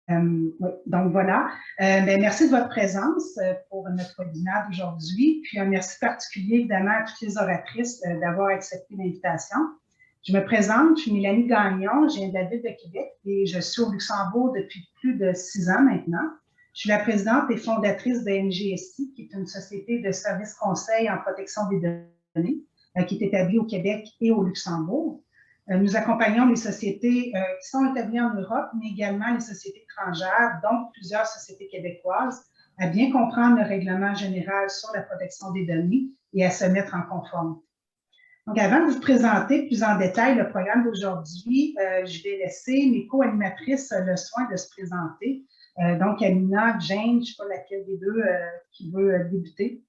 Oui, donc voilà. Merci de votre présence pour notre webinaire d'aujourd'hui. Puis un merci particulier évidemment à toutes les oratrices d'avoir accepté l'invitation. Je me présente, je suis Mélanie Gagnon, je viens de la ville de Québec et je suis au Luxembourg depuis plus de 6 ans maintenant. Je suis la présidente et fondatrice de NGSI, qui est une société de services conseils en protection des données, qui est établie au Québec et au Luxembourg. Nous accompagnons les sociétés qui sont établies en Europe, mais également les sociétés étrangères, donc plusieurs sociétés québécoises, à bien comprendre le règlement général sur la protection des données et à se mettre en conformité. Donc, avant de vous présenter plus en détail le programme d'aujourd'hui, je vais laisser mes co-animatrices le soin de se présenter. Donc, Amina, Jane, je ne sais pas laquelle des deux qui veut débuter.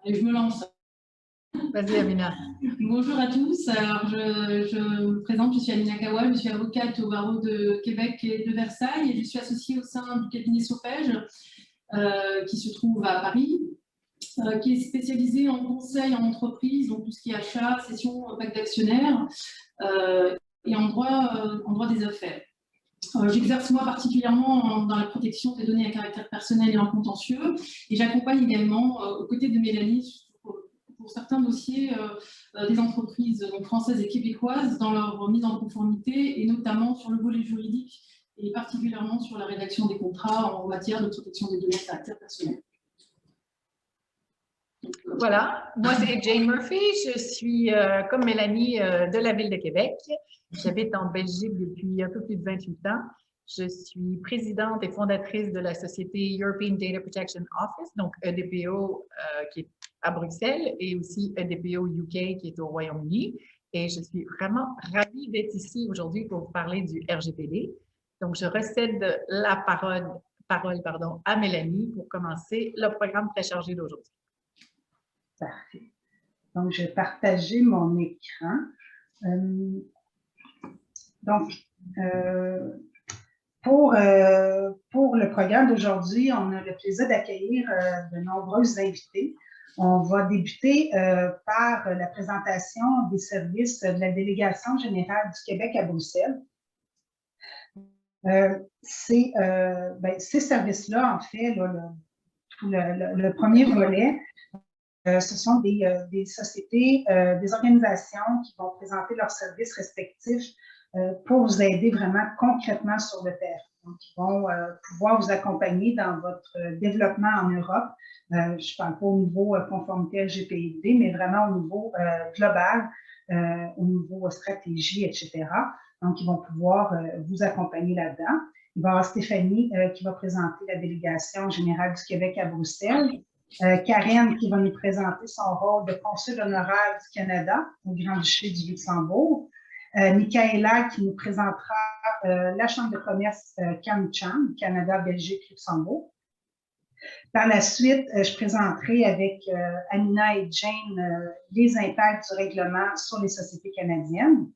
Allez, je me lance. Vas-y, Amina. Bonjour à tous. Alors, je me présente, je suis Amina Kawa, je suis avocate au barreau de Québec et de Versailles et je suis associée au sein du cabinet Sopège qui se trouve à Paris, qui est spécialisé en conseil en entreprise, donc tout ce qui est achat, cession, pacte d'actionnaires et en droit des affaires. J'exerce moi particulièrement dans la protection des données à caractère personnel et en contentieux et j'accompagne également aux côtés de Mélanie pour certains dossiers des entreprises donc, françaises et québécoises dans leur mise en conformité et notamment sur le volet juridique et particulièrement sur la rédaction des contrats en matière de protection des données à caractère personnel. Voilà, moi c'est Jane Murphy, je suis comme Mélanie de la ville de Québec. J'habite en Belgique depuis un peu plus de 28 ans. Je suis présidente et fondatrice de la société European Data Protection Office, donc EDPO qui est à Bruxelles et aussi EDPO UK qui est au Royaume-Uni. Et je suis vraiment ravie d'être ici aujourd'hui pour vous parler du RGPD. Donc, je recède la parole à Mélanie pour commencer le programme très chargé d'aujourd'hui. Parfait. Donc, je vais partager mon écran. Pour le programme d'aujourd'hui, on a le plaisir d'accueillir de nombreuses invités. On va débuter par la présentation des services de la Délégation générale du Québec à Bruxelles. Ces services-là, en fait, le premier volet, ce sont des sociétés, des organisations qui vont présenter leurs services respectifs pour vous aider vraiment concrètement sur le terrain. Donc, ils vont pouvoir vous accompagner dans votre développement en Europe. Je ne parle pas au niveau conformité RGPD, mais vraiment au niveau global, au niveau stratégie, etc. Donc, ils vont pouvoir vous accompagner là-dedans. Il va y avoir Stéphanie qui va présenter la délégation générale du Québec à Bruxelles. Karen qui va nous présenter son rôle de consul honoraire du Canada au Grand-Duché du Luxembourg. Michaela qui nous présentera la Chambre de commerce CAMCHAM, Canada, Belgique, Luxembourg. Par la suite, je présenterai avec Amina et Jane les impacts du règlement sur les sociétés canadiennes.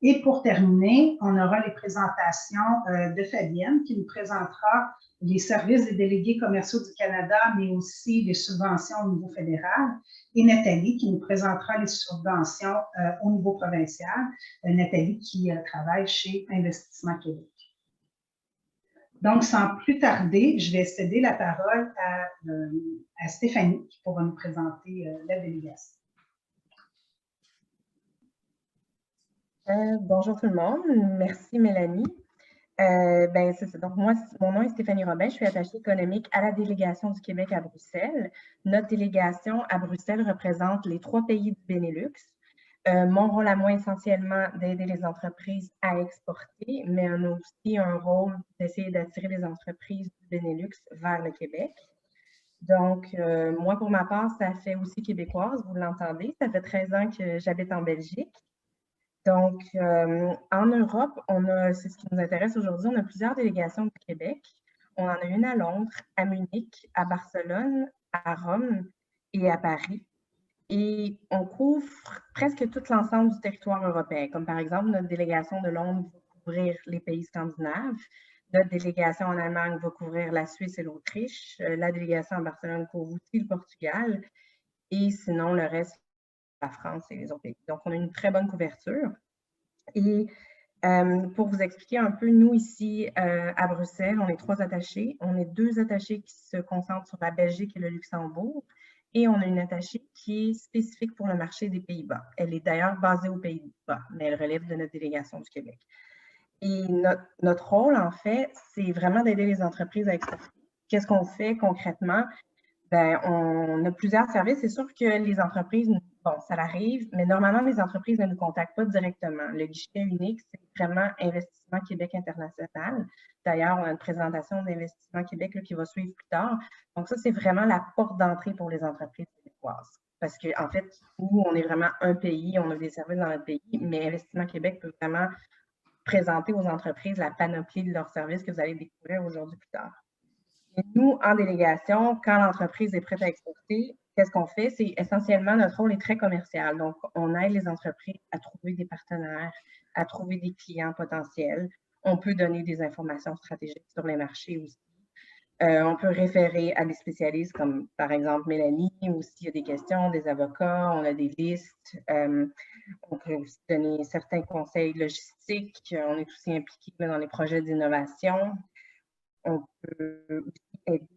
Et pour terminer, on aura les présentations de Fabienne qui nous présentera les services des délégués commerciaux du Canada, mais aussi les subventions au niveau fédéral, et Nathalie qui nous présentera les subventions au niveau provincial. Nathalie qui travaille chez Investissement Québec. Donc, sans plus tarder, je vais céder la parole à Stéphanie qui pourra nous présenter la délégation. Bonjour tout le monde, merci Mélanie. C'est ça. Donc moi, mon nom est Stéphanie Robin, je suis attachée économique à la délégation du Québec à Bruxelles. Notre délégation à Bruxelles représente les 3 pays du Benelux. Mon rôle à moi, essentiellement, d'aider les entreprises à exporter, mais on a aussi un rôle d'essayer d'attirer les entreprises du Benelux vers le Québec. Donc, moi, pour ma part, ça fait aussi québécoise, vous l'entendez. Ça fait 13 ans que j'habite en Belgique. Donc, en Europe, c'est ce qui nous intéresse aujourd'hui, on a plusieurs délégations du Québec. On en a une à Londres, à Munich, à Barcelone, à Rome et à Paris. Et on couvre presque tout l'ensemble du territoire européen, comme par exemple notre délégation de Londres va couvrir les pays scandinaves, notre délégation en Allemagne va couvrir la Suisse et l'Autriche, la délégation à Barcelone couvre aussi le Portugal, et sinon le reste, la France et les autres pays. Donc, on a une très bonne couverture. Et Pour vous expliquer un peu, nous ici à Bruxelles, on est 3 attachés. On est 2 attachés qui se concentrent sur la Belgique et le Luxembourg. Et on a une attachée qui est spécifique pour le marché des Pays-Bas. Elle est d'ailleurs basée aux Pays-Bas, mais elle relève de notre délégation du Québec. Et notre rôle, en fait, c'est vraiment d'aider les entreprises à exporter. Qu'est-ce qu'on fait concrètement? Ben, on a plusieurs services. C'est sûr que les entreprises, bon, ça arrive, mais normalement, les entreprises ne nous contactent pas directement. Le guichet unique, c'est vraiment Investissement Québec International. D'ailleurs, on a une présentation d'Investissement Québec là, qui va suivre plus tard. Donc, ça, c'est vraiment la porte d'entrée pour les entreprises québécoises. Parce qu'en fait, nous, on est vraiment un pays, on a des services dans notre pays, mais Investissement Québec peut vraiment présenter aux entreprises la panoplie de leurs services que vous allez découvrir aujourd'hui plus tard. Et nous, en délégation, quand l'entreprise est prête à exporter, qu'est-ce qu'on fait? C'est essentiellement, notre rôle est très commercial. Donc, on aide les entreprises à trouver des partenaires, à trouver des clients potentiels. On peut donner des informations stratégiques sur les marchés aussi. On peut référer à des spécialistes comme, par exemple, Mélanie, ou s'il y a des questions, des avocats, on a des listes. On peut aussi donner certains conseils logistiques. On est aussi impliqué dans les projets d'innovation. On peut aussi aider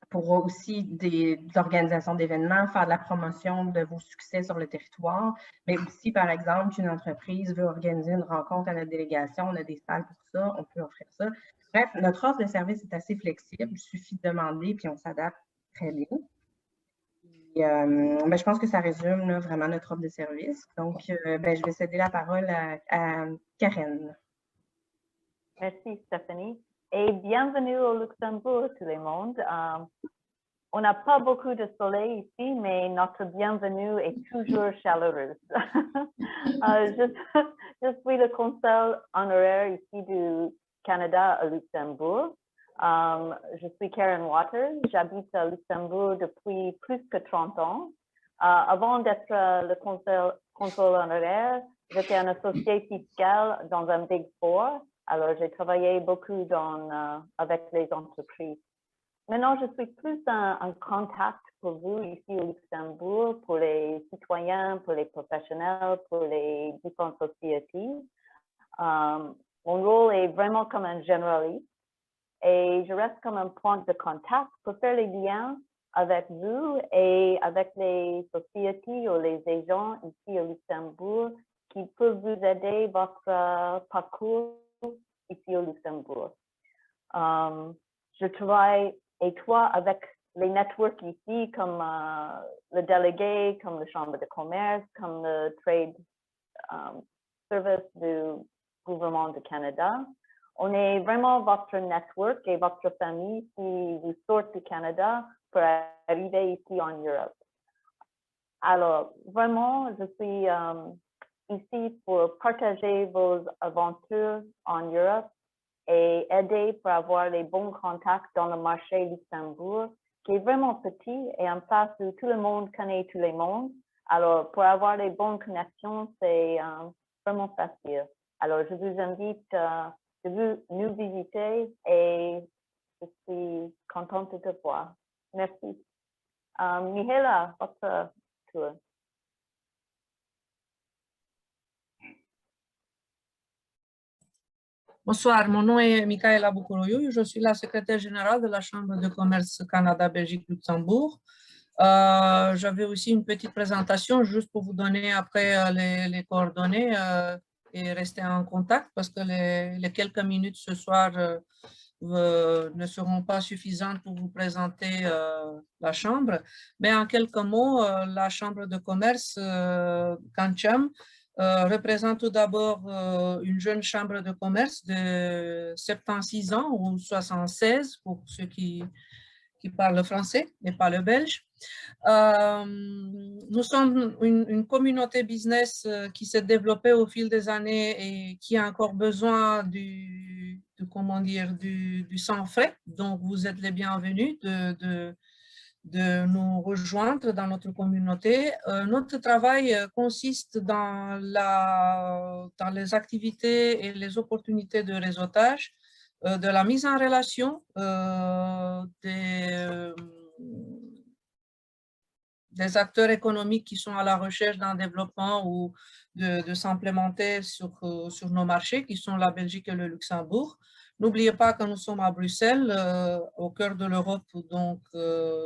pour aussi des organisations d'événements, faire de la promotion de vos succès sur le territoire, mais aussi, par exemple, qu'une entreprise veut organiser une rencontre à notre délégation, on a des salles pour ça, on peut offrir ça. Bref, notre offre de service est assez flexible, il suffit de demander, puis on s'adapte très bien. Et, ben, je pense que ça résume là, vraiment notre offre de service. Donc, ben, je vais céder la parole à Karen. Merci Stéphanie et bienvenue au Luxembourg tout le monde. On n'a pas beaucoup de soleil ici, mais notre bienvenue est toujours chaleureuse. Je suis le consul honoraire ici du Canada à Luxembourg. Je suis Karen Waters, j'habite à Luxembourg depuis plus que 30 ans. Avant d'être le consul honoraire, j'étais un associé fiscal dans un Big Four. Alors, j'ai travaillé beaucoup avec les entreprises. Maintenant, je suis plus en contact pour vous ici au Luxembourg, pour les citoyens, pour les professionnels, pour les différentes sociétés. Mon rôle est vraiment comme un généraliste et je reste comme un point de contact pour faire les liens avec vous et avec les sociétés ou les agents ici au Luxembourg qui peuvent vous aider votre parcours ici au Luxembourg. Je travaille étroit avec les networks ici, comme le délégué, comme la Chambre de commerce, comme le Trade Service du gouvernement du Canada. On est vraiment votre network et votre famille qui vous sort du Canada pour arriver ici en Europe. Alors, vraiment, je suis ici pour partager vos aventures en Europe et aider pour avoir les bons contacts dans le marché Luxembourg, qui est vraiment petit et en place où tout le monde connaît tout le monde. Alors, pour avoir les bonnes connexions, c'est vraiment facile. Alors, je vous invite de nous visiter et je suis contente de te voir. Merci. Mihaela, votre tour. Bonsoir, mon nom est Michaela Bucuroiu, je suis la secrétaire générale de la Chambre de commerce Canada-Belgique-Luxembourg. J'avais aussi une petite présentation juste pour vous donner après les coordonnées et rester en contact parce que les quelques minutes ce soir ne seront pas suffisantes pour vous présenter la Chambre. Mais en quelques mots, la Chambre de commerce CanCham représente tout d'abord une jeune chambre de commerce de 76 ans ou 76 pour ceux qui parlent français et pas le belge. Nous sommes une communauté business qui s'est développée au fil des années et qui a encore besoin du sang frais. Donc, vous êtes les bienvenus de nous rejoindre dans notre communauté. Notre travail consiste dans les activités et les opportunités de réseautage, de la mise en relation, des acteurs économiques qui sont à la recherche d'un développement ou de s'implémenter sur nos marchés, qui sont la Belgique et le Luxembourg. N'oubliez pas que nous sommes à Bruxelles, au cœur de l'Europe, donc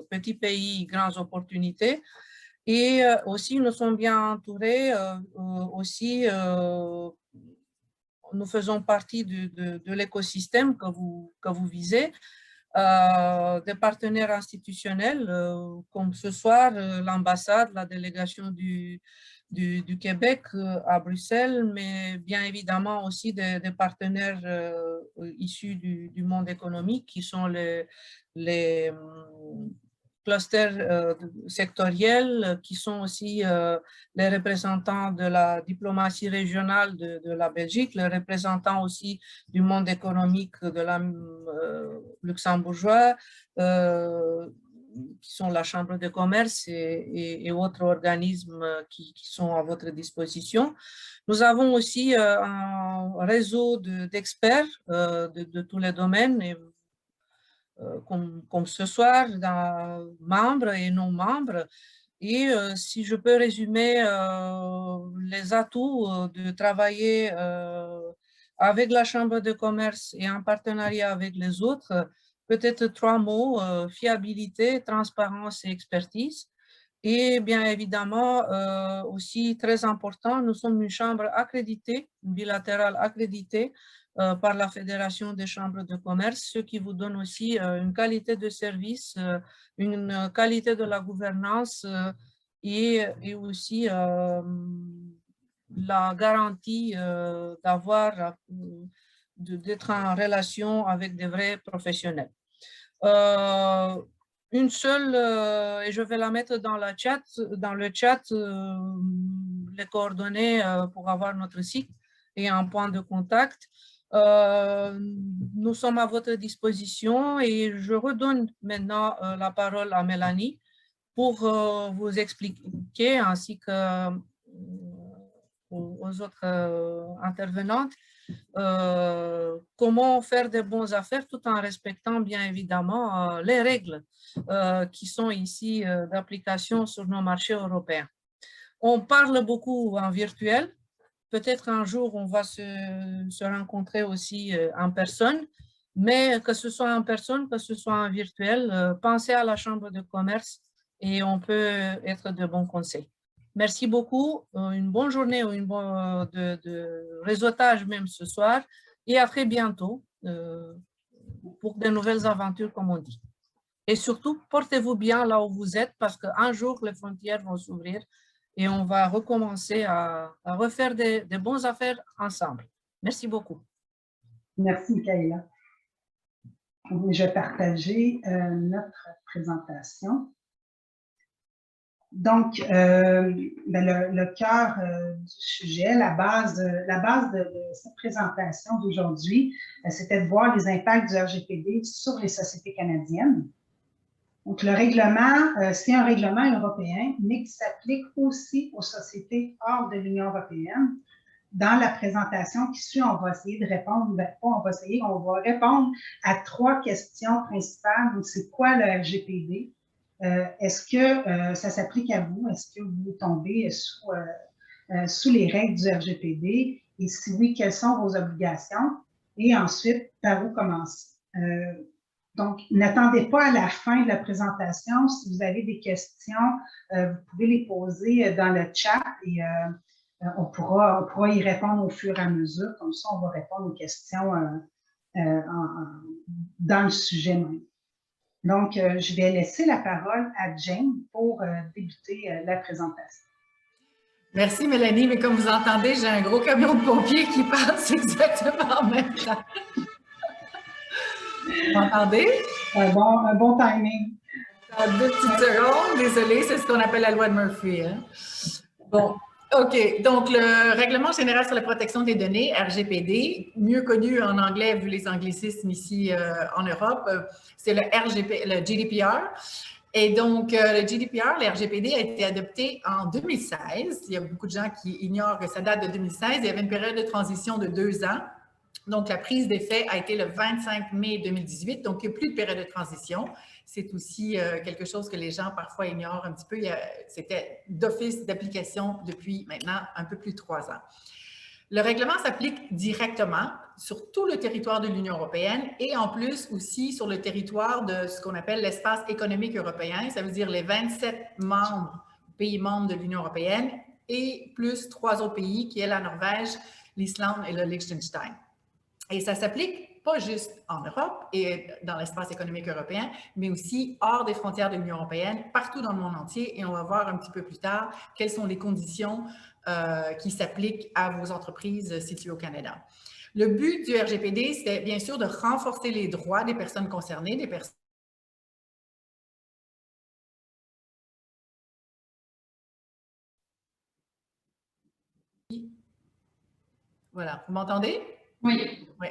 petit pays, grandes opportunités. Et aussi, nous sommes bien entourés, nous faisons partie de l'écosystème que vous visez, des partenaires institutionnels, comme ce soir l'ambassade, la délégation du Québec à Bruxelles, mais bien évidemment aussi des partenaires issus du monde économique qui sont les clusters sectoriels, qui sont aussi les représentants de la diplomatie régionale de la Belgique, les représentants aussi du monde économique de la luxembourgeois, qui sont la Chambre de commerce et autres organismes qui sont à votre disposition. Nous avons aussi un réseau d'experts de tous les domaines, et comme ce soir, membres et non-membres. Et si je peux résumer les atouts de travailler avec la Chambre de commerce et en partenariat avec les autres, peut-être 3 mots, fiabilité, transparence et expertise. Et bien évidemment, aussi très important, nous sommes une chambre accréditée, bilatérale accréditée par la Fédération des chambres de commerce, ce qui vous donne aussi une qualité de service, une qualité de la gouvernance et aussi la garantie d'être en relation avec des vrais professionnels. Une seule, et je vais la mettre dans le chat, les coordonnées pour avoir notre site et un point de contact. Nous sommes à votre disposition et je redonne maintenant la parole à Mélanie pour vous expliquer, ainsi que aux autres intervenantes, comment faire des bonnes affaires tout en respectant bien évidemment les règles qui sont ici d'application sur nos marchés européens. On parle beaucoup en virtuel. Peut-être un jour, on va se rencontrer aussi en personne, mais que ce soit en personne, que ce soit en virtuel, pensez à la Chambre de commerce et on peut être de bons conseils. Merci beaucoup, une bonne journée ou de réseautage même ce soir et à très bientôt pour de nouvelles aventures comme on dit. Et surtout, portez-vous bien là où vous êtes parce qu'un jour, les frontières vont s'ouvrir et on va recommencer à refaire des bonnes affaires ensemble. Merci beaucoup. Merci, Michaela. Je vais partager notre présentation. Donc, le cœur du sujet, la base de cette présentation d'aujourd'hui, c'était de voir les impacts du RGPD sur les sociétés canadiennes. Donc, le règlement, c'est un règlement européen, mais qui s'applique aussi aux sociétés hors de l'Union européenne. Dans la présentation qui suit, on va essayer de répondre, on va répondre à 3 questions principales. Donc, c'est quoi le RGPD? Est-ce que ça s'applique à vous? Est-ce que vous tombez sous les règles du RGPD? Et si oui, quelles sont vos obligations? Et ensuite, par où commencer? Donc, n'attendez pas à la fin de la présentation. Si vous avez des questions, vous pouvez les poser dans le chat et on pourra y répondre au fur et à mesure. Comme ça, on va répondre aux questions dans le sujet même. Donc, je vais laisser la parole à Jane pour débuter la présentation. Merci, Mélanie. Mais comme vous entendez, j'ai un gros camion de pompiers qui passe exactement en même temps. Vous m'entendez? Un bon timing. 2 petites secondes. Désolée, c'est ce qu'on appelle la loi de Murphy. Hein? Bon. OK. Donc, le Règlement général sur la protection des données, RGPD, mieux connu en anglais, vu les anglicismes ici en Europe, c'est le GDPR. Et donc, le GDPR, le RGPD, a été adopté en 2016. Il y a beaucoup de gens qui ignorent que ça date de 2016. Il y avait une période de transition de 2 ans Donc, la prise d'effet a été le 25 mai 2018, donc il n'y a plus de période de transition. C'est aussi quelque chose que les gens parfois ignorent un petit peu. C'était d'office d'application depuis maintenant un peu plus de 3 ans. Le règlement s'applique directement sur tout le territoire de l'Union européenne et en plus aussi sur le territoire de ce qu'on appelle l'espace économique européen. Ça veut dire les 27 pays membres de l'Union européenne et plus 3 autres pays qui est la Norvège, l'Islande et le Liechtenstein. Et ça s'applique pas juste en Europe et dans l'espace économique européen, mais aussi hors des frontières de l'Union européenne, partout dans le monde entier. Et on va voir un petit peu plus tard quelles sont les conditions qui s'appliquent à vos entreprises situées au Canada. Le but du RGPD, c'est bien sûr de renforcer les droits des personnes concernées, des personnes. Voilà, vous m'entendez? Oui. Oui.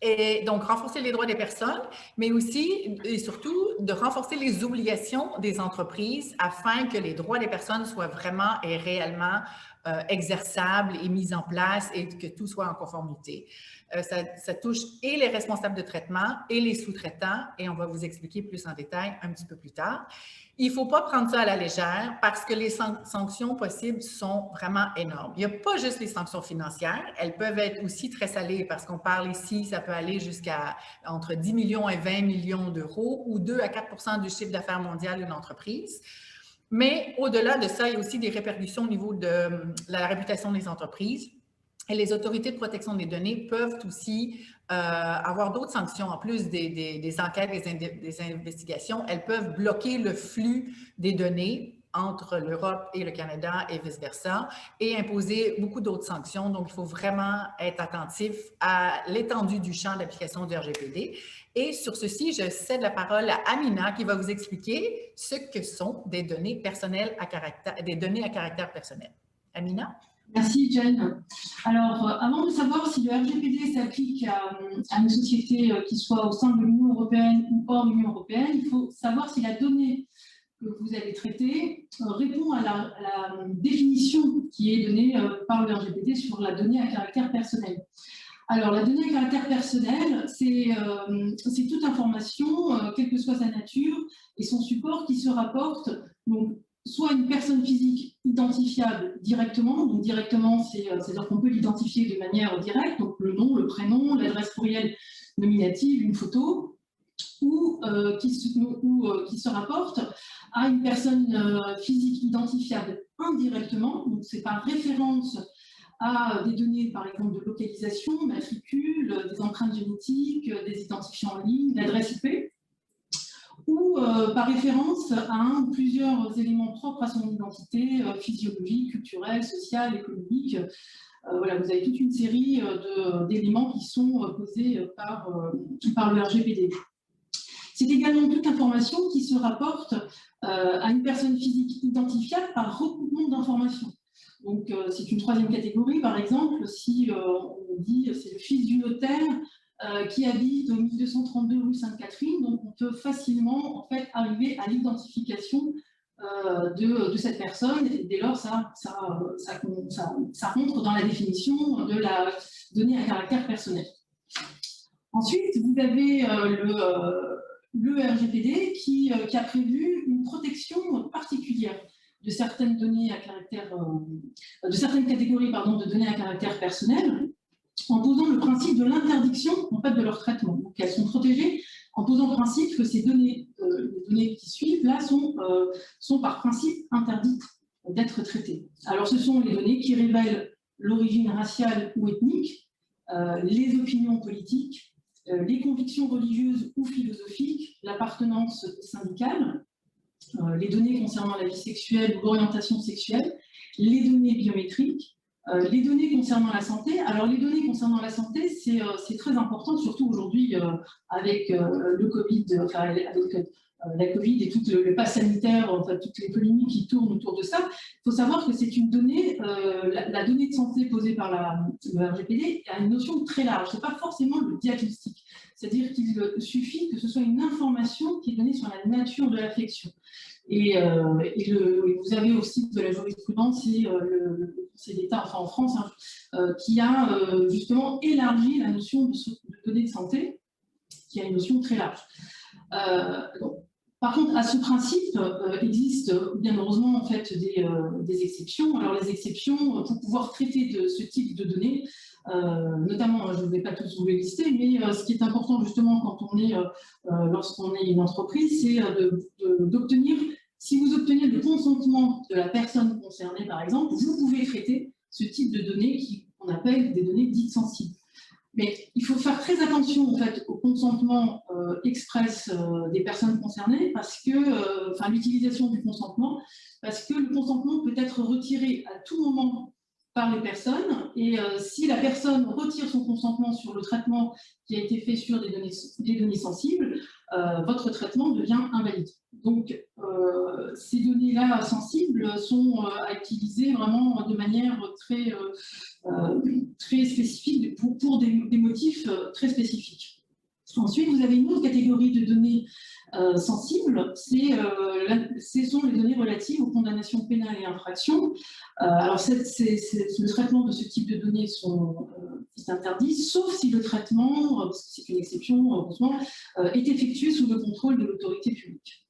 Et donc, renforcer les droits des personnes, mais aussi et surtout de renforcer les obligations des entreprises afin que les droits des personnes soient vraiment et réellement exerçables et mis en place et que tout soit en conformité. Ça touche et les responsables de traitement et les sous-traitants et on va vous expliquer plus en détail un petit peu plus tard. Il ne faut pas prendre ça à la légère parce que les sanctions possibles sont vraiment énormes. Il n'y a pas juste les sanctions financières, elles peuvent être aussi très salées parce qu'on parle ici, ça peut aller jusqu'à entre 10 millions et 20 millions d'euros ou 2 à 4 % du chiffre d'affaires mondial d'une entreprise. Mais au-delà de ça, il y a aussi des répercussions au niveau de la réputation des entreprises. Et les autorités de protection des données peuvent aussi avoir d'autres sanctions en plus des enquêtes, des investigations. Elles peuvent bloquer le flux des données entre l'Europe et le Canada et vice-versa et imposer beaucoup d'autres sanctions. Donc, il faut vraiment être attentif à l'étendue du champ d'application du RGPD. Et sur ceci, je cède la parole à Amina qui va vous expliquer ce que sont des données personnelles à caractère personnel. Amina? Merci, Jen. Alors, avant de savoir si le RGPD s'applique à une société qui soit au sein de l'Union européenne ou hors l'Union européenne, il faut savoir si la donnée que vous allez traiter répond à la définition qui est donnée par le RGPD sur la donnée à caractère personnel. Alors, la donnée à caractère personnel, c'est toute information, quelle que soit sa nature, et son support qui se rapporte donc, soit à une personne physique identifiable directement, donc directement, c'est-à-dire qu'on peut l'identifier de manière directe, donc le nom, le prénom, l'adresse courriel nominative, une photo, ou qui se rapporte à une personne physique identifiable indirectement, donc c'est par référence à des données, par exemple, de localisation, matricule, des empreintes génétiques, des identifiants en ligne, l'adresse IP, ou par référence à un ou plusieurs éléments propres à son identité physiologique, culturelle, sociale, économique. Voilà, vous avez toute une série d'éléments qui sont posés par le RGPD. C'est également toute information qui se rapporte à une personne physique identifiable par recoupement d'informations. Donc, c'est une troisième catégorie, par exemple, si on dit c'est le fils du notaire qui habite au 1232 rue Sainte-Catherine, donc on peut facilement en fait, arriver à l'identification de cette personne, et dès lors ça rentre dans la définition de la donnée à caractère personnel. Ensuite, vous avez le RGPD qui a prévu une protection particulière de certaines données à caractère, de certaines catégories de données à caractère personnel, en posant le principe de l'interdiction en fait, de leur traitement. Donc, elles sont protégées en posant le principe que ces données, les données qui suivent là, sont par principe interdites d'être traitées. Alors, ce sont les données qui révèlent l'origine raciale ou ethnique, les opinions politiques, les convictions religieuses ou philosophiques, l'appartenance syndicale, les données concernant la vie sexuelle ou l'orientation sexuelle, les données biométriques, les données concernant la santé. Alors, les données concernant la santé, c'est très important, surtout aujourd'hui avec le Covid, enfin, avec la Covid et tout le pass sanitaire, enfin, toutes les polémiques qui tournent autour de ça. Il faut savoir que c'est une donnée, la donnée de santé posée par le RGPD a une notion très large. Ce n'est pas forcément le diagnostic. C'est-à-dire qu'il suffit que ce soit une information qui est donnée sur la nature de l'affection. Et vous avez aussi de la jurisprudence et le Conseil d'État, enfin en France, qui a justement élargi la notion de données de santé, qui a une notion très large. Par contre, à ce principe, existe bien heureusement en fait des exceptions. Alors les exceptions, pour pouvoir traiter de ce type de données, notamment, je ne vais pas tous vous les lister, mais ce qui est important justement quand on est, lorsqu'on est une entreprise, c'est d'obtenir, si vous obtenez le consentement de la personne concernée par exemple, vous pouvez traiter ce type de données qu'on appelle des données dites sensibles. Mais il faut faire très attention en fait au consentement express des personnes concernées, parce que, enfin l'utilisation du consentement, parce que le consentement peut être retiré à tout moment par les personnes, et si la personne retire son consentement sur le traitement qui a été fait sur des données sensibles, votre traitement devient invalide. Donc ces données-là sensibles sont à utiliser vraiment de manière très spécifique, pour des motifs très spécifiques. Ensuite, vous avez une autre catégorie de données sensibles, ce sont les données relatives aux condamnations pénales et infractions. Alors, le traitement de ce type de données est interdit, sauf si le traitement, parce que c'est une exception, heureusement, est effectué sous le contrôle de l'autorité publique.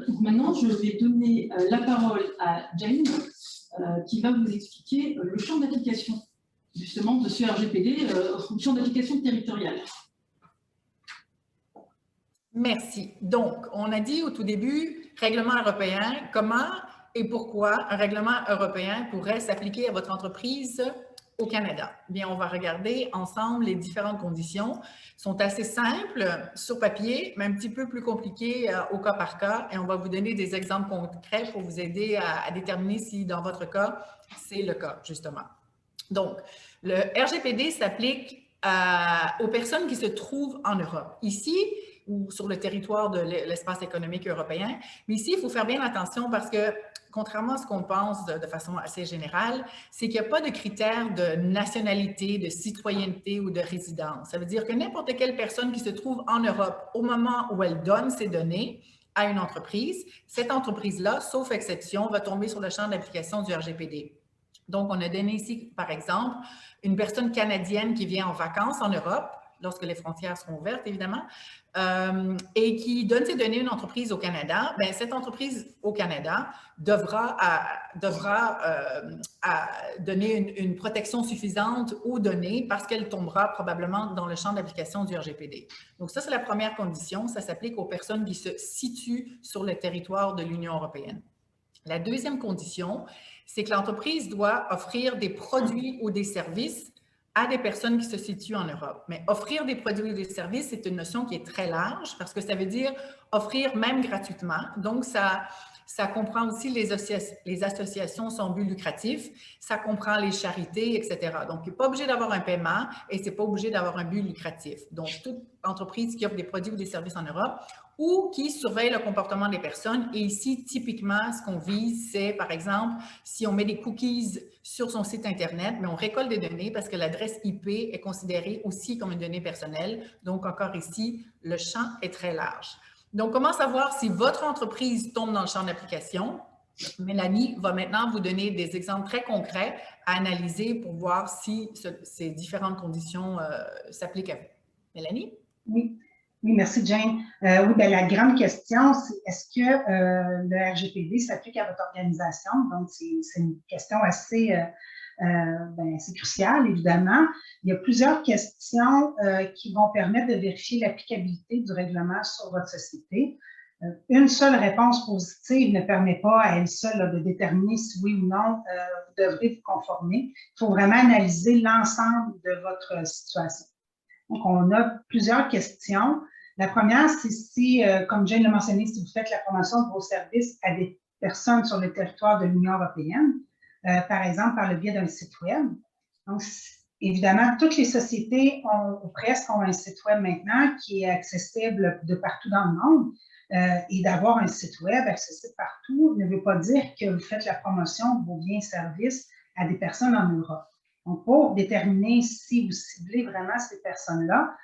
Donc maintenant, je vais donner la parole à Jane, qui va vous expliquer le champ d'application justement de ce RGPD, le champ d'application territorial. Merci. Donc, on a dit au tout début, règlement européen, comment et pourquoi un règlement européen pourrait s'appliquer à votre entreprise au Canada. Bien, on va regarder ensemble les différentes conditions. Elles sont assez simples sur papier, mais un petit peu plus compliquées au cas par cas. Et on va vous donner des exemples concrets pour vous aider à déterminer si, dans votre cas, c'est le cas, justement. Donc, le RGPD s'applique aux personnes qui se trouvent en Europe. Ici, ou sur le territoire de l'espace économique européen. Mais ici, il faut faire bien attention parce que, contrairement à ce qu'on pense de façon assez générale, c'est qu'il n'y a pas de critères de nationalité, de citoyenneté ou de résidence. Ça veut dire que n'importe quelle personne qui se trouve en Europe au moment où elle donne ses données à une entreprise, cette entreprise-là, sauf exception, va tomber sur le champ d'application du RGPD. Donc, on a donné ici, par exemple, une personne canadienne qui vient en vacances en Europe, lorsque les frontières seront ouvertes, évidemment, et qui donne ses données à une entreprise au Canada, bien, cette entreprise au Canada devra donner une protection suffisante aux données parce qu'elle tombera probablement dans le champ d'application du RGPD. Donc, ça, c'est la première condition. Ça s'applique aux personnes qui se situent sur le territoire de l'Union européenne. La deuxième condition, c'est que l'entreprise doit offrir des produits ou des services à des personnes qui se situent en Europe. Mais offrir des produits ou des services, c'est une notion qui est très large parce que ça veut dire offrir même gratuitement. Donc, ça comprend aussi les associations sans but lucratif, ça comprend les charités, etc. Donc, il n'est pas obligé d'avoir un paiement et ce n'est pas obligé d'avoir un but lucratif. Donc, toute entreprise qui offre des produits ou des services en Europe ou qui surveille le comportement des personnes. Et ici, typiquement, ce qu'on vise, c'est, par exemple, si on met des cookies sur son site Internet, mais on récolte des données parce que l'adresse IP est considérée aussi comme une donnée personnelle. Donc, encore ici, le champ est très large. Donc, comment savoir si votre entreprise tombe dans le champ d'application? Mélanie va maintenant vous donner des exemples très concrets à analyser pour voir si ces différentes conditions s'appliquent à vous. Mélanie? Oui. Oui, merci Jane. Oui, bien, la grande question, c'est est-ce que le RGPD s'applique à votre organisation? Donc, c'est une question assez cruciale, évidemment. Il y a plusieurs questions qui vont permettre de vérifier l'applicabilité du règlement sur votre société. Une seule réponse positive ne permet pas à elle seule de déterminer si oui ou non vous devrez vous conformer. Il faut vraiment analyser l'ensemble de votre situation. Donc, on a plusieurs questions. La première, c'est si, comme Jane l'a mentionné, si vous faites la promotion de vos services à des personnes sur le territoire de l'Union européenne, par exemple par le biais d'un site web. Donc, évidemment, toutes les sociétés ou presque ont un site web maintenant qui est accessible de partout dans le monde. Et d'avoir un site web accessible partout ne veut pas dire que vous faites la promotion de vos biens et services à des personnes en Europe. Donc, pour déterminer si vous ciblez vraiment ces personnes-là,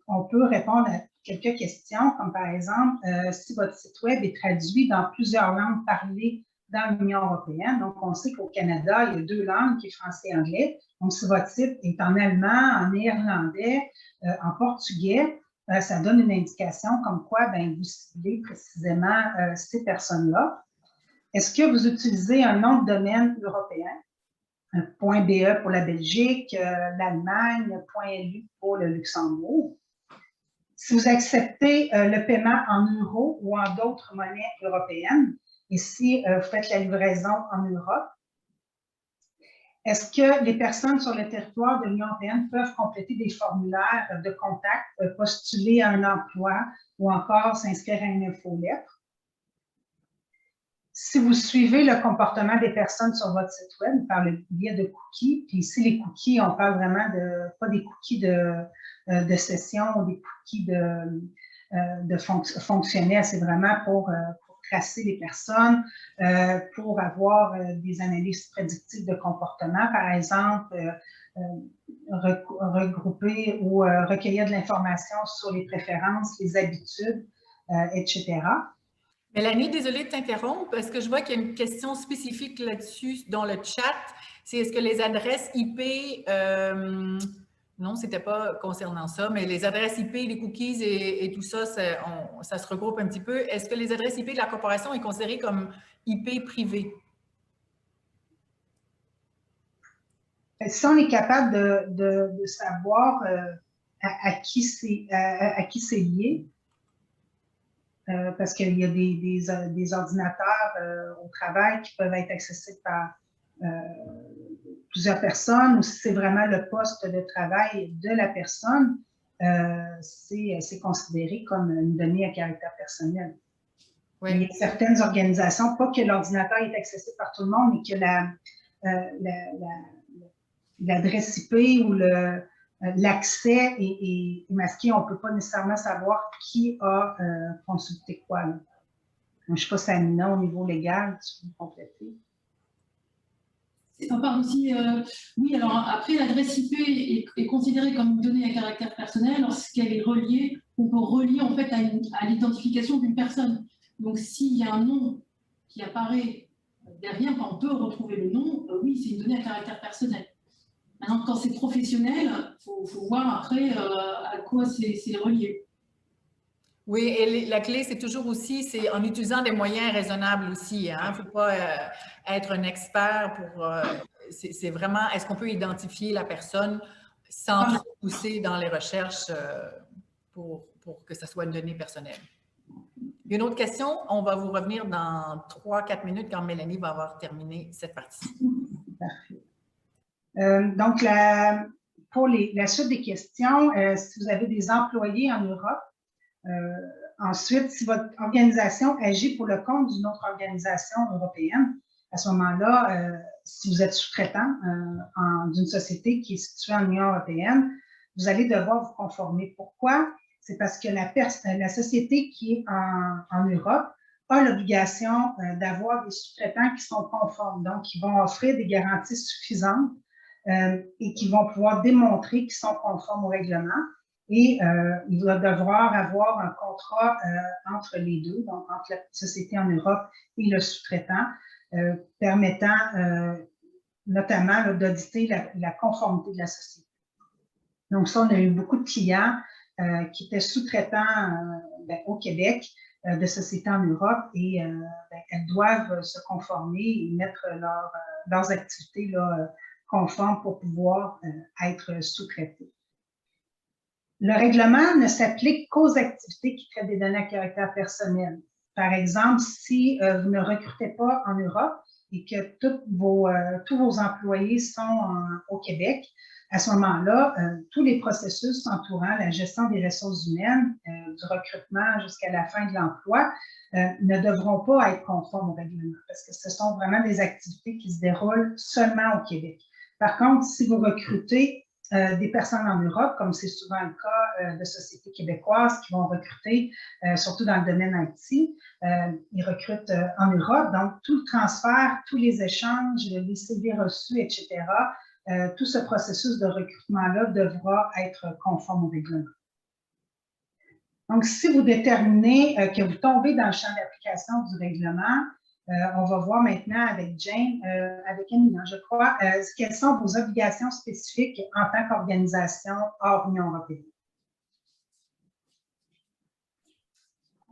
on peut répondre à quelques questions, comme par exemple, si votre site web est traduit dans plusieurs langues parlées dans l'Union européenne. Donc, on sait qu'au Canada, il y a 2 langues, qui est français et anglais. Donc, si votre site est en allemand, en néerlandais, en portugais, ça donne une indication comme quoi vous ciblez précisément ces personnes-là. Est-ce que vous utilisez un nom de domaine européen? .be pour la Belgique, l'Allemagne, .lu pour le Luxembourg. Si vous acceptez le paiement en euros ou en d'autres monnaies européennes, et si vous faites la livraison en Europe, est-ce que les personnes sur le territoire de l'Union européenne peuvent compléter des formulaires de contact, postuler à un emploi ou encore s'inscrire à une infolettre? Si vous suivez le comportement des personnes sur votre site web par le biais de cookies, puis ici les cookies, on parle vraiment de, pas des cookies de session ou des cookies fonctionnels, c'est vraiment pour tracer les personnes, pour avoir des analyses prédictives de comportement, par exemple, regrouper ou recueillir de l'information sur les préférences, les habitudes, etc. Mélanie, désolée de t'interrompre, parce que je vois qu'il y a une question spécifique là-dessus dans le chat. C'est est-ce que les adresses IP, non, ce n'était pas concernant ça, mais les adresses IP, les cookies et tout ça, ça se regroupe un petit peu. Est-ce que les adresses IP de la corporation est considérée comme IP privée? Si on est capable de savoir à qui c'est lié, parce qu'il y a des ordinateurs au travail qui peuvent être accessibles par plusieurs personnes, ou si c'est vraiment le poste de travail de la personne, c'est considéré comme une donnée à caractère personnel. Oui. Il y a certaines organisations, pas que l'ordinateur est accessible par tout le monde, mais que l'adresse IP ou l'accès est masqué. On ne peut pas nécessairement savoir qui a consulté quoi. Là. Je ne sais pas si Amina, au niveau légal, tu peux compléter. On parle aussi, oui, alors après, l'adresse IP est considérée comme une donnée à caractère personnel lorsqu'elle est reliée, on peut relier en fait à l'identification d'une personne. Donc, s'il y a un nom qui apparaît derrière, on peut retrouver le nom, oui, c'est une donnée à caractère personnel. Maintenant, quand c'est professionnel, il faut voir après à quoi c'est relié. Oui, et la clé, c'est toujours aussi, c'est en utilisant des moyens raisonnables aussi. Il ne faut pas être un expert pour... c'est vraiment, est-ce qu'on peut identifier la personne sans trop pousser dans les recherches pour que ça soit une donnée personnelle? Une autre question, on va vous revenir dans 3-4 minutes quand Mélanie va avoir terminé cette partie. Parfait. Donc, pour la suite des questions, si vous avez des employés en Europe, ensuite, si votre organisation agit pour le compte d'une autre organisation européenne, à ce moment-là, si vous êtes sous-traitant d'une société qui est située en Union européenne, vous allez devoir vous conformer. Pourquoi? C'est parce que la société qui est en Europe a l'obligation d'avoir des sous-traitants qui sont conformes, donc qui vont offrir des garanties suffisantes et qui vont pouvoir démontrer qu'ils sont conformes au règlement. Et il va devoir avoir un contrat entre les deux, donc entre la société en Europe et le sous-traitant, permettant notamment d'auditer la conformité de la société. Donc ça, on a eu beaucoup de clients qui étaient sous-traitants au Québec de sociétés en Europe et elles doivent se conformer et mettre leurs activités là, conformes pour pouvoir être sous-traitées. Le règlement ne s'applique qu'aux activités qui traitent des données à caractère personnel. Par exemple, si vous ne recrutez pas en Europe et que tous vos employés sont au Québec, à ce moment-là, tous les processus entourant la gestion des ressources humaines, du recrutement jusqu'à la fin de l'emploi, ne devront pas être conformes au règlement parce que ce sont vraiment des activités qui se déroulent seulement au Québec. Par contre, si vous recrutez des personnes en Europe, comme c'est souvent le cas de sociétés québécoises qui vont recruter, surtout dans le domaine IT, ils recrutent en Europe. Donc, tout le transfert, tous les échanges, les CV reçus, etc., tout ce processus de recrutement-là devra être conforme au règlement. Donc, si vous déterminez que vous tombez dans le champ d'application du règlement, On va voir maintenant avec Jane, avec Amina, je crois, quelles sont vos obligations spécifiques en tant qu'organisation hors Union européenne.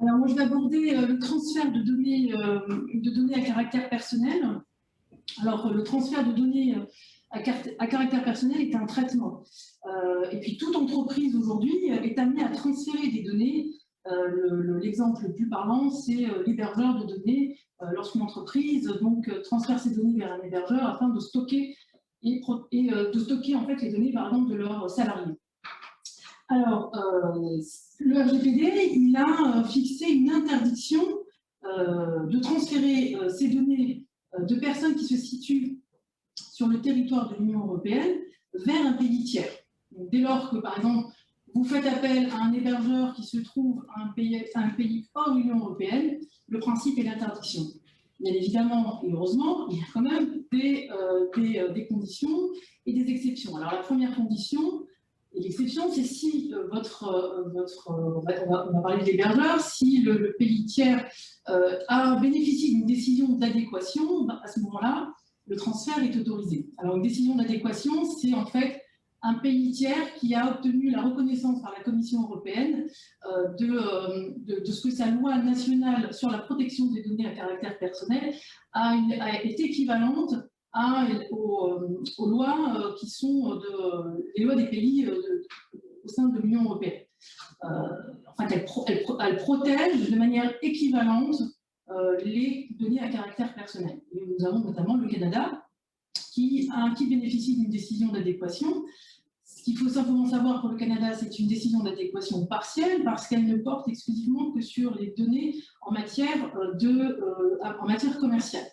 Alors, moi, je vais aborder le transfert de données à caractère personnel. Alors, le transfert de données à caractère personnel est un traitement. Et puis, toute entreprise aujourd'hui est amenée à transférer des données. L'exemple le plus parlant, c'est l'hébergeur de données. Lorsqu'une entreprise donc, transfère ses données vers un hébergeur afin de stocker, de stocker en fait, les données par exemple, de leurs salariés. Alors, le RGPD, il a fixé une interdiction de transférer ces données de personnes qui se situent sur le territoire de l'Union européenne vers un pays tiers. Donc, dès lors que, par exemple, vous faites appel à un hébergeur qui se trouve à un pays hors Union européenne, le principe est l'interdiction. Bien évidemment, et heureusement, il y a quand même des conditions et des exceptions. Alors, la première condition, et l'exception, c'est si on va parler de l'hébergeur, si le pays tiers a bénéficié d'une décision d'adéquation, ben, à ce moment-là, le transfert est autorisé. Alors, une décision d'adéquation, c'est en fait un pays tiers qui a obtenu la reconnaissance par la Commission européenne de ce que sa loi nationale sur la protection des données à caractère personnel est équivalente aux lois qui sont les lois des pays au sein de l'Union européenne. En fait, elle protège de manière équivalente les données à caractère personnel. Et nous avons notamment le Canada qui bénéficie d'une décision d'adéquation. Ce qu'il faut simplement savoir pour le Canada, c'est une décision d'adéquation partielle parce qu'elle ne porte exclusivement que sur les données en matière commerciale.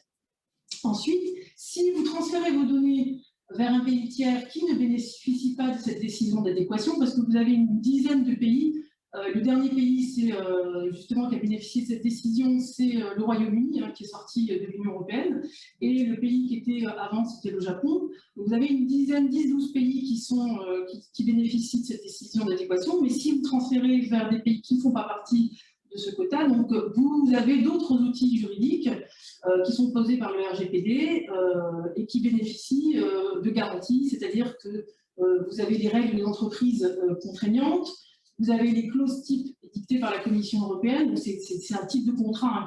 Ensuite, si vous transférez vos données vers un pays tiers qui ne bénéficie pas de cette décision d'adéquation, parce que vous avez une dizaine de pays, le dernier pays justement qui a bénéficié de cette décision, c'est le Royaume-Uni, qui est sorti de l'Union européenne, et le pays qui était avant, c'était le Japon. Donc, vous avez une dizaine, 10-12 pays qui bénéficient de cette décision d'adéquation, mais si vous transférez vers des pays qui ne font pas partie de ce quota, donc vous avez d'autres outils juridiques qui sont posés par le RGPD et qui bénéficient de garanties, c'est-à-dire que vous avez des règles d'entreprise contraignantes, vous avez les clauses types dictées par la Commission européenne, c'est un type de contrat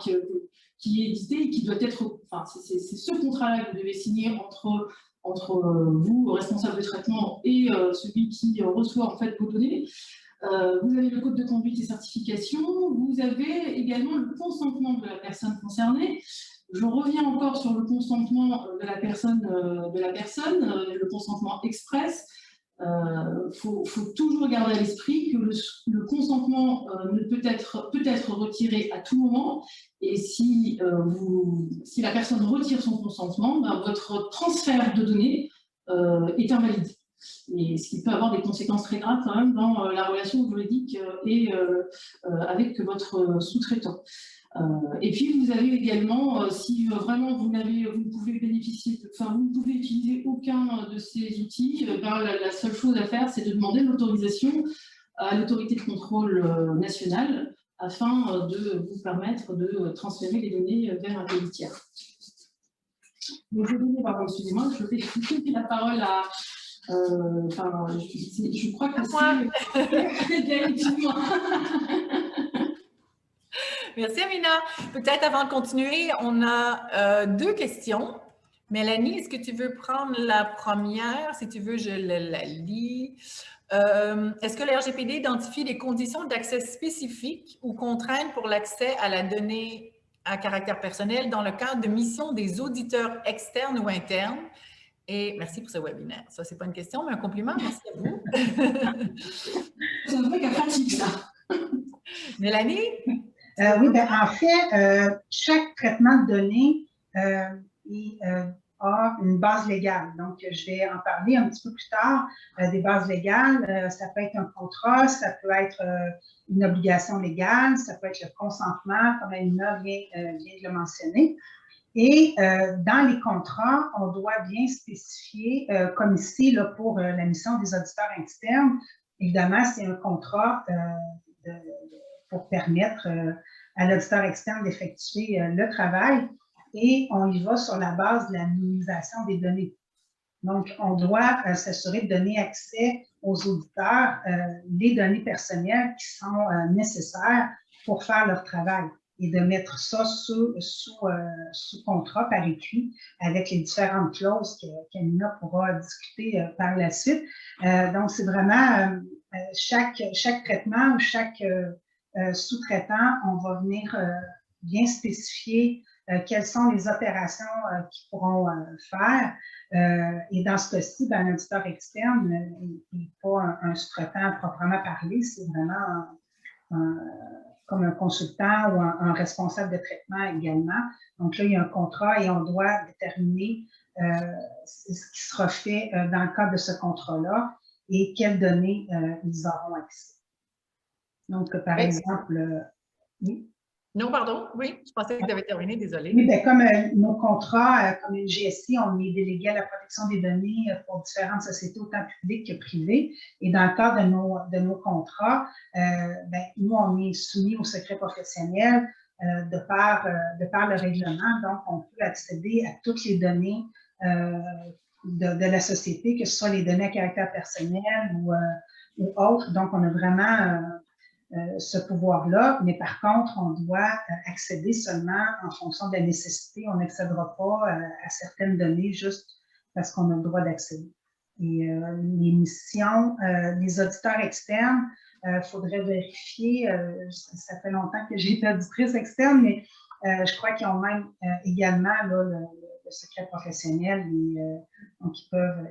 qui est édité et qui doit être, enfin c'est ce contrat-là que vous devez signer entre vous, responsable de traitement, et celui qui reçoit en fait vos données. Vous avez le code de conduite et certification, vous avez également le consentement de la personne concernée. Je reviens encore sur le consentement de la personne, le consentement express. Faut toujours garder à l'esprit que le consentement peut être retiré à tout moment, et si la personne retire son consentement, ben, votre transfert de données est invalide. Et ce qui peut avoir des conséquences très graves quand même dans la relation juridique et avec votre sous-traitant. Et puis vous avez également, si vraiment vous ne pouvez bénéficier, vous ne pouvez utiliser aucun de ces outils, ben, la seule chose à faire, c'est de demander l'autorisation à l'autorité de contrôle nationale afin de vous permettre de transférer les données vers un pays tiers. Donc, je vais donner, pardon, excusez-moi, je vais donner la parole à. Je crois que Merci, Amina. Peut-être avant de continuer, on a deux questions. Mélanie, est-ce que tu veux prendre la première? Si tu veux, je la lis. Est-ce que le RGPD identifie les conditions d'accès spécifiques ou contraintes pour l'accès à la donnée à caractère personnel dans le cadre de missions des auditeurs externes ou internes? Et merci pour ce webinaire. Ça, ce n'est pas une question, mais un compliment. Merci à vous. C'est un truc à pratique, ça. Mélanie? Oui, bien, en fait, chaque traitement de données a une base légale. Donc, je vais en parler un petit peu plus tard. Des bases légales, ça peut être un contrat, ça peut être une obligation légale, ça peut être le consentement, comme Amina vient de le mentionner. Et dans les contrats, on doit bien spécifier, comme ici, là, pour la mission des auditeurs externes, évidemment, c'est un contrat pour permettre à l'auditeur externe d'effectuer le travail. et on y va sur la base de la minimisation des données. Donc, on doit s'assurer de donner accès aux auditeurs les données personnelles qui sont nécessaires pour faire leur travail et de mettre ça sous contrat par écrit avec les différentes clauses qu'Amina pourra discuter par la suite. Donc, c'est vraiment chaque traitement ou chaque sous-traitant, on va venir bien spécifier quelles sont les opérations qu'ils pourront faire. Et dans ce cas-ci, ben, un auditeur externe n'est pas un sous-traitant proprement parlé, c'est vraiment comme un consultant ou un responsable de traitement également. Donc là, il y a un contrat et on doit déterminer ce qui sera fait dans le cadre de ce contrat-là et quelles données ils auront accès. Donc, par exemple, oui. Non, pardon, oui, je pensais que tu avais terminé, désolée. Oui, bien, comme nos contrats, comme une GSI, on est délégué à la protection des données pour différentes sociétés, autant publiques que privées. Et dans le cadre de nos contrats, ben, nous, on est soumis au secret professionnel de par le règlement. Donc, on peut accéder à toutes les données de la société, que ce soit les données à caractère personnel ou autres. Donc, on a vraiment ce pouvoir-là, mais par contre, on doit accéder seulement en fonction de la nécessité. On n'accédera pas à certaines données juste parce qu'on a le droit d'accéder. Et les missions, les auditeurs externes, il faudrait vérifier, ça fait longtemps que j'ai été auditrice externe, mais je crois qu'ils ont même également là, le secret professionnel, et, donc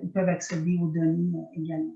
ils peuvent accéder aux données également.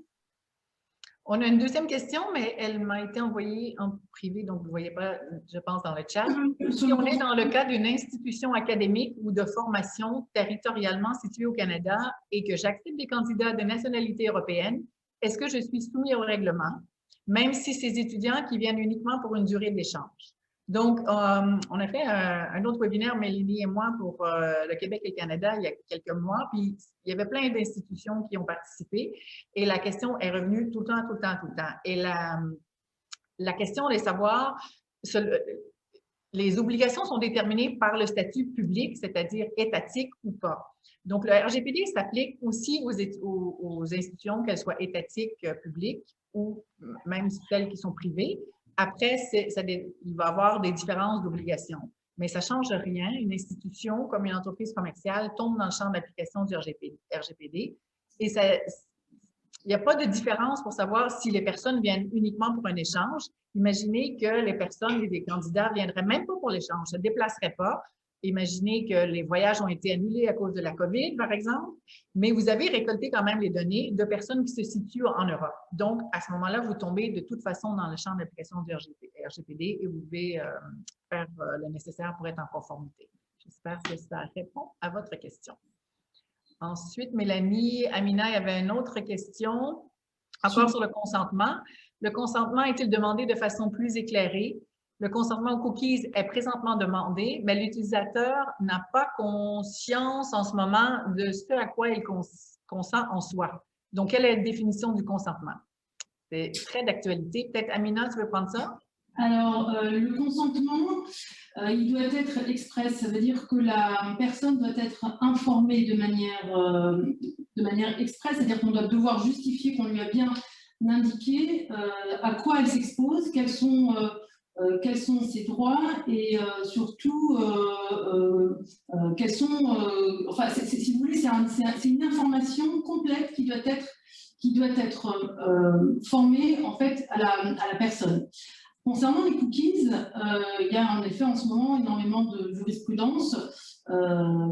On a une deuxième question, mais elle m'a été envoyée en privé, donc vous ne voyez pas, je pense, dans le chat. Si on est dans le cas d'une institution académique ou de formation territorialement située au Canada et que j'accepte des candidats de nationalité européenne, est-ce que je suis soumis au règlement, même si ces étudiants qui viennent uniquement pour une durée d'échange? Donc, on a fait un autre webinaire, Mélanie et moi, pour le Québec et le Canada il y a quelques mois, puis il y avait plein d'institutions qui ont participé et la question est revenue tout le temps, tout le temps, tout le temps. Et la question est de savoir, les obligations sont déterminées par le statut public, c'est-à-dire étatique ou pas. Donc, le RGPD s'applique aussi aux institutions, qu'elles soient étatiques, publiques ou même celles qui sont privées. Après, il va y avoir des différences d'obligations, mais ça ne change rien. Une institution comme une entreprise commerciale tombe dans le champ d'application du RGPD et il n'y a pas de différence pour savoir si les personnes viennent uniquement pour un échange. Imaginez que les personnes et les candidats ne viendraient même pas pour l'échange, ne se déplaceraient pas. Imaginez que les voyages ont été annulés à cause de la COVID, par exemple, mais vous avez récolté quand même les données de personnes qui se situent en Europe. Donc, à ce moment-là, vous tombez de toute façon dans le champ d'application du RGPD et vous devez faire le nécessaire pour être en conformité. J'espère que ça répond à votre question. Ensuite, Mélanie, Amina, il y avait une autre question, encore sur le consentement. Le consentement est-il demandé de façon plus éclairée? Le consentement aux cookies est présentement demandé, mais l'utilisateur n'a pas conscience en ce moment de ce à quoi il consent en soi. Donc, quelle est la définition du consentement? C'est très d'actualité. Peut-être, Amina, tu veux prendre ça? Alors, le consentement, il doit être express. Ça veut dire que la personne doit être informée de manière express, c'est-à-dire qu'on doit devoir justifier qu'on lui a bien indiqué à quoi elle s'expose, quels sont ses droits et surtout quels sont… enfin, si vous voulez, c'est une information complète qui doit être formée en fait à la personne. Concernant les cookies, il y a en effet en ce moment énormément de jurisprudence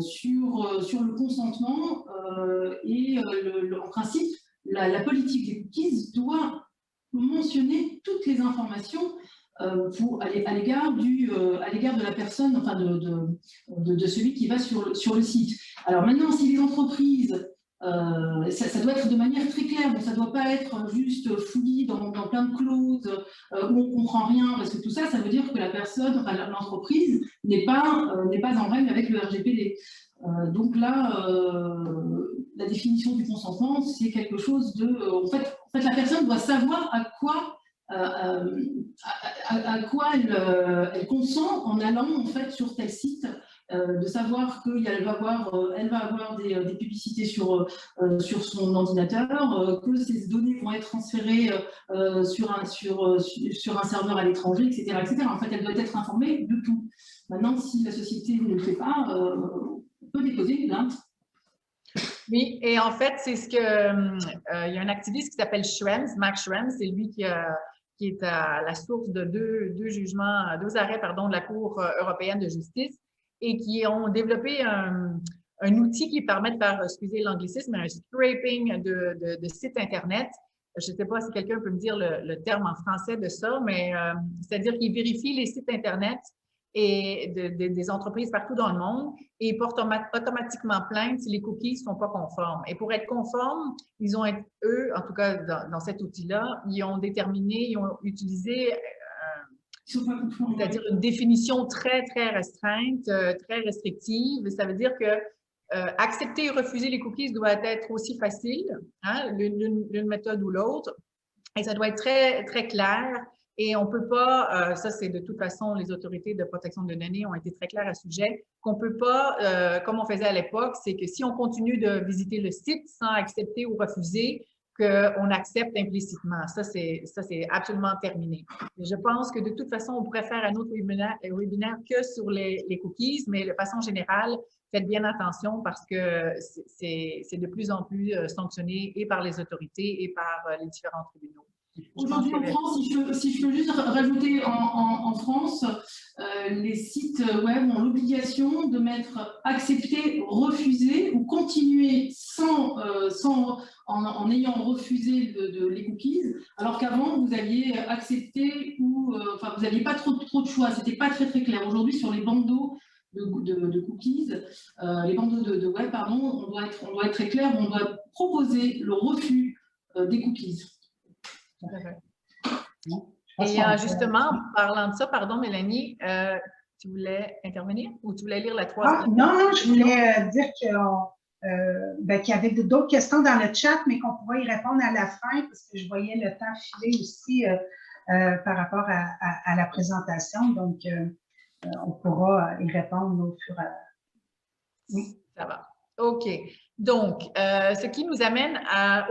sur le consentement et en principe, la politique des cookies doit mentionner toutes les informations à l'égard de la personne, enfin de celui qui va sur le site. Alors maintenant, si les entreprises, ça doit être de manière très claire, donc ça ne doit pas être juste fouillis dans plein de clauses où on ne comprend rien, parce que tout ça, ça veut dire que la personne, enfin l'entreprise n'est pas en règle avec le RGPD. Donc là, la définition du consentement, c'est quelque chose de… En fait, la personne doit savoir à quoi elle consent en allant en fait sur tel site de savoir qu'elle va avoir des publicités sur son ordinateur, que ces données vont être transférées sur un serveur à l'étranger, etc., etc. En fait, elle doit être informée de tout. Maintenant, si la société ne le fait pas, on peut déposer une plainte. Oui, et en fait, c'est ce que il y a un activiste qui s'appelle Schrems, Max Schrems, c'est lui qui est à la source de deux arrêts, pardon, de la Cour européenne de justice et qui ont développé un outil qui permet de faire, excusez l'anglicisme, un scraping de sites Internet. Je ne sais pas si quelqu'un peut me dire le terme en français de ça, mais c'est-à-dire qu'il vérifie les sites Internet et des entreprises partout dans le monde et portent automatiquement plainte si les cookies ne sont pas conformes. Et pour être conformes, ils ont, eux, en tout cas dans cet outil-là, ils ont utilisé c'est-à-dire une définition très, très restreinte, très restrictive. Ça veut dire que accepter et refuser les cookies doit être aussi facile, hein, l'une méthode ou l'autre, et ça doit être très, très clair. Et on ne peut pas, ça c'est de toute façon, les autorités de protection de données ont été très claires à ce sujet, qu'on ne peut pas, comme on faisait à l'époque, c'est que si on continue de visiter le site sans accepter ou refuser, qu'on accepte implicitement. Ça, c'est absolument terminé. Et je pense que de toute façon, on pourrait faire un autre webinaire que sur les cookies, mais de façon générale, faites bien attention parce que c'est de plus en plus sanctionné et par les autorités et par les différents tribunaux. Aujourd'hui en France, si je peux juste rajouter, en France, les sites web ont l'obligation de mettre accepter, refuser ou continuer en ayant refusé les cookies, alors qu'avant vous aviez accepté ou enfin vous n'aviez pas trop de choix, c'était pas très très clair. Aujourd'hui sur les bandeaux de cookies, les bandeaux de web, pardon, on doit être très clair, on doit proposer le refus des cookies. Et justement, parlant de ça, pardon Mélanie, tu voulais intervenir ou tu voulais lire la troisième? Non, je voulais dire qu'il y avait d'autres questions dans le chat, mais qu'on pourrait y répondre à la fin parce que je voyais le temps filer aussi par rapport à la présentation. Donc, on pourra y répondre au fur et à mesure. Oui, ça va. OK. Donc, ce qui nous amène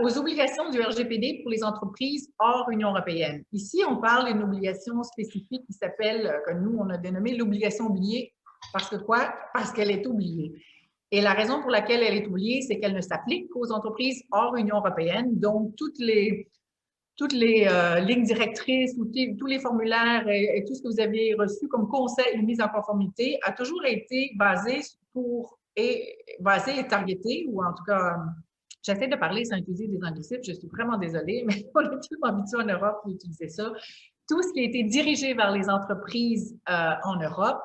aux obligations du RGPD pour les entreprises hors Union européenne. Ici, on parle d'une obligation spécifique qui s'appelle, que nous, on a dénommé l'obligation oubliée. Parce que quoi? Parce qu'elle est oubliée. Et la raison pour laquelle elle est oubliée, c'est qu'elle ne s'applique qu'aux entreprises hors Union européenne. Donc, toutes les lignes directrices, tous les formulaires et tout ce que vous avez reçu comme conseil de mise en conformité a toujours été basé et targeté, ou en tout cas, j'essaie de parler sans utiliser des anglicismes, je suis vraiment désolée, mais on est tellement habitué en Europe d'utiliser ça. Tout ce qui a été dirigé vers les entreprises en Europe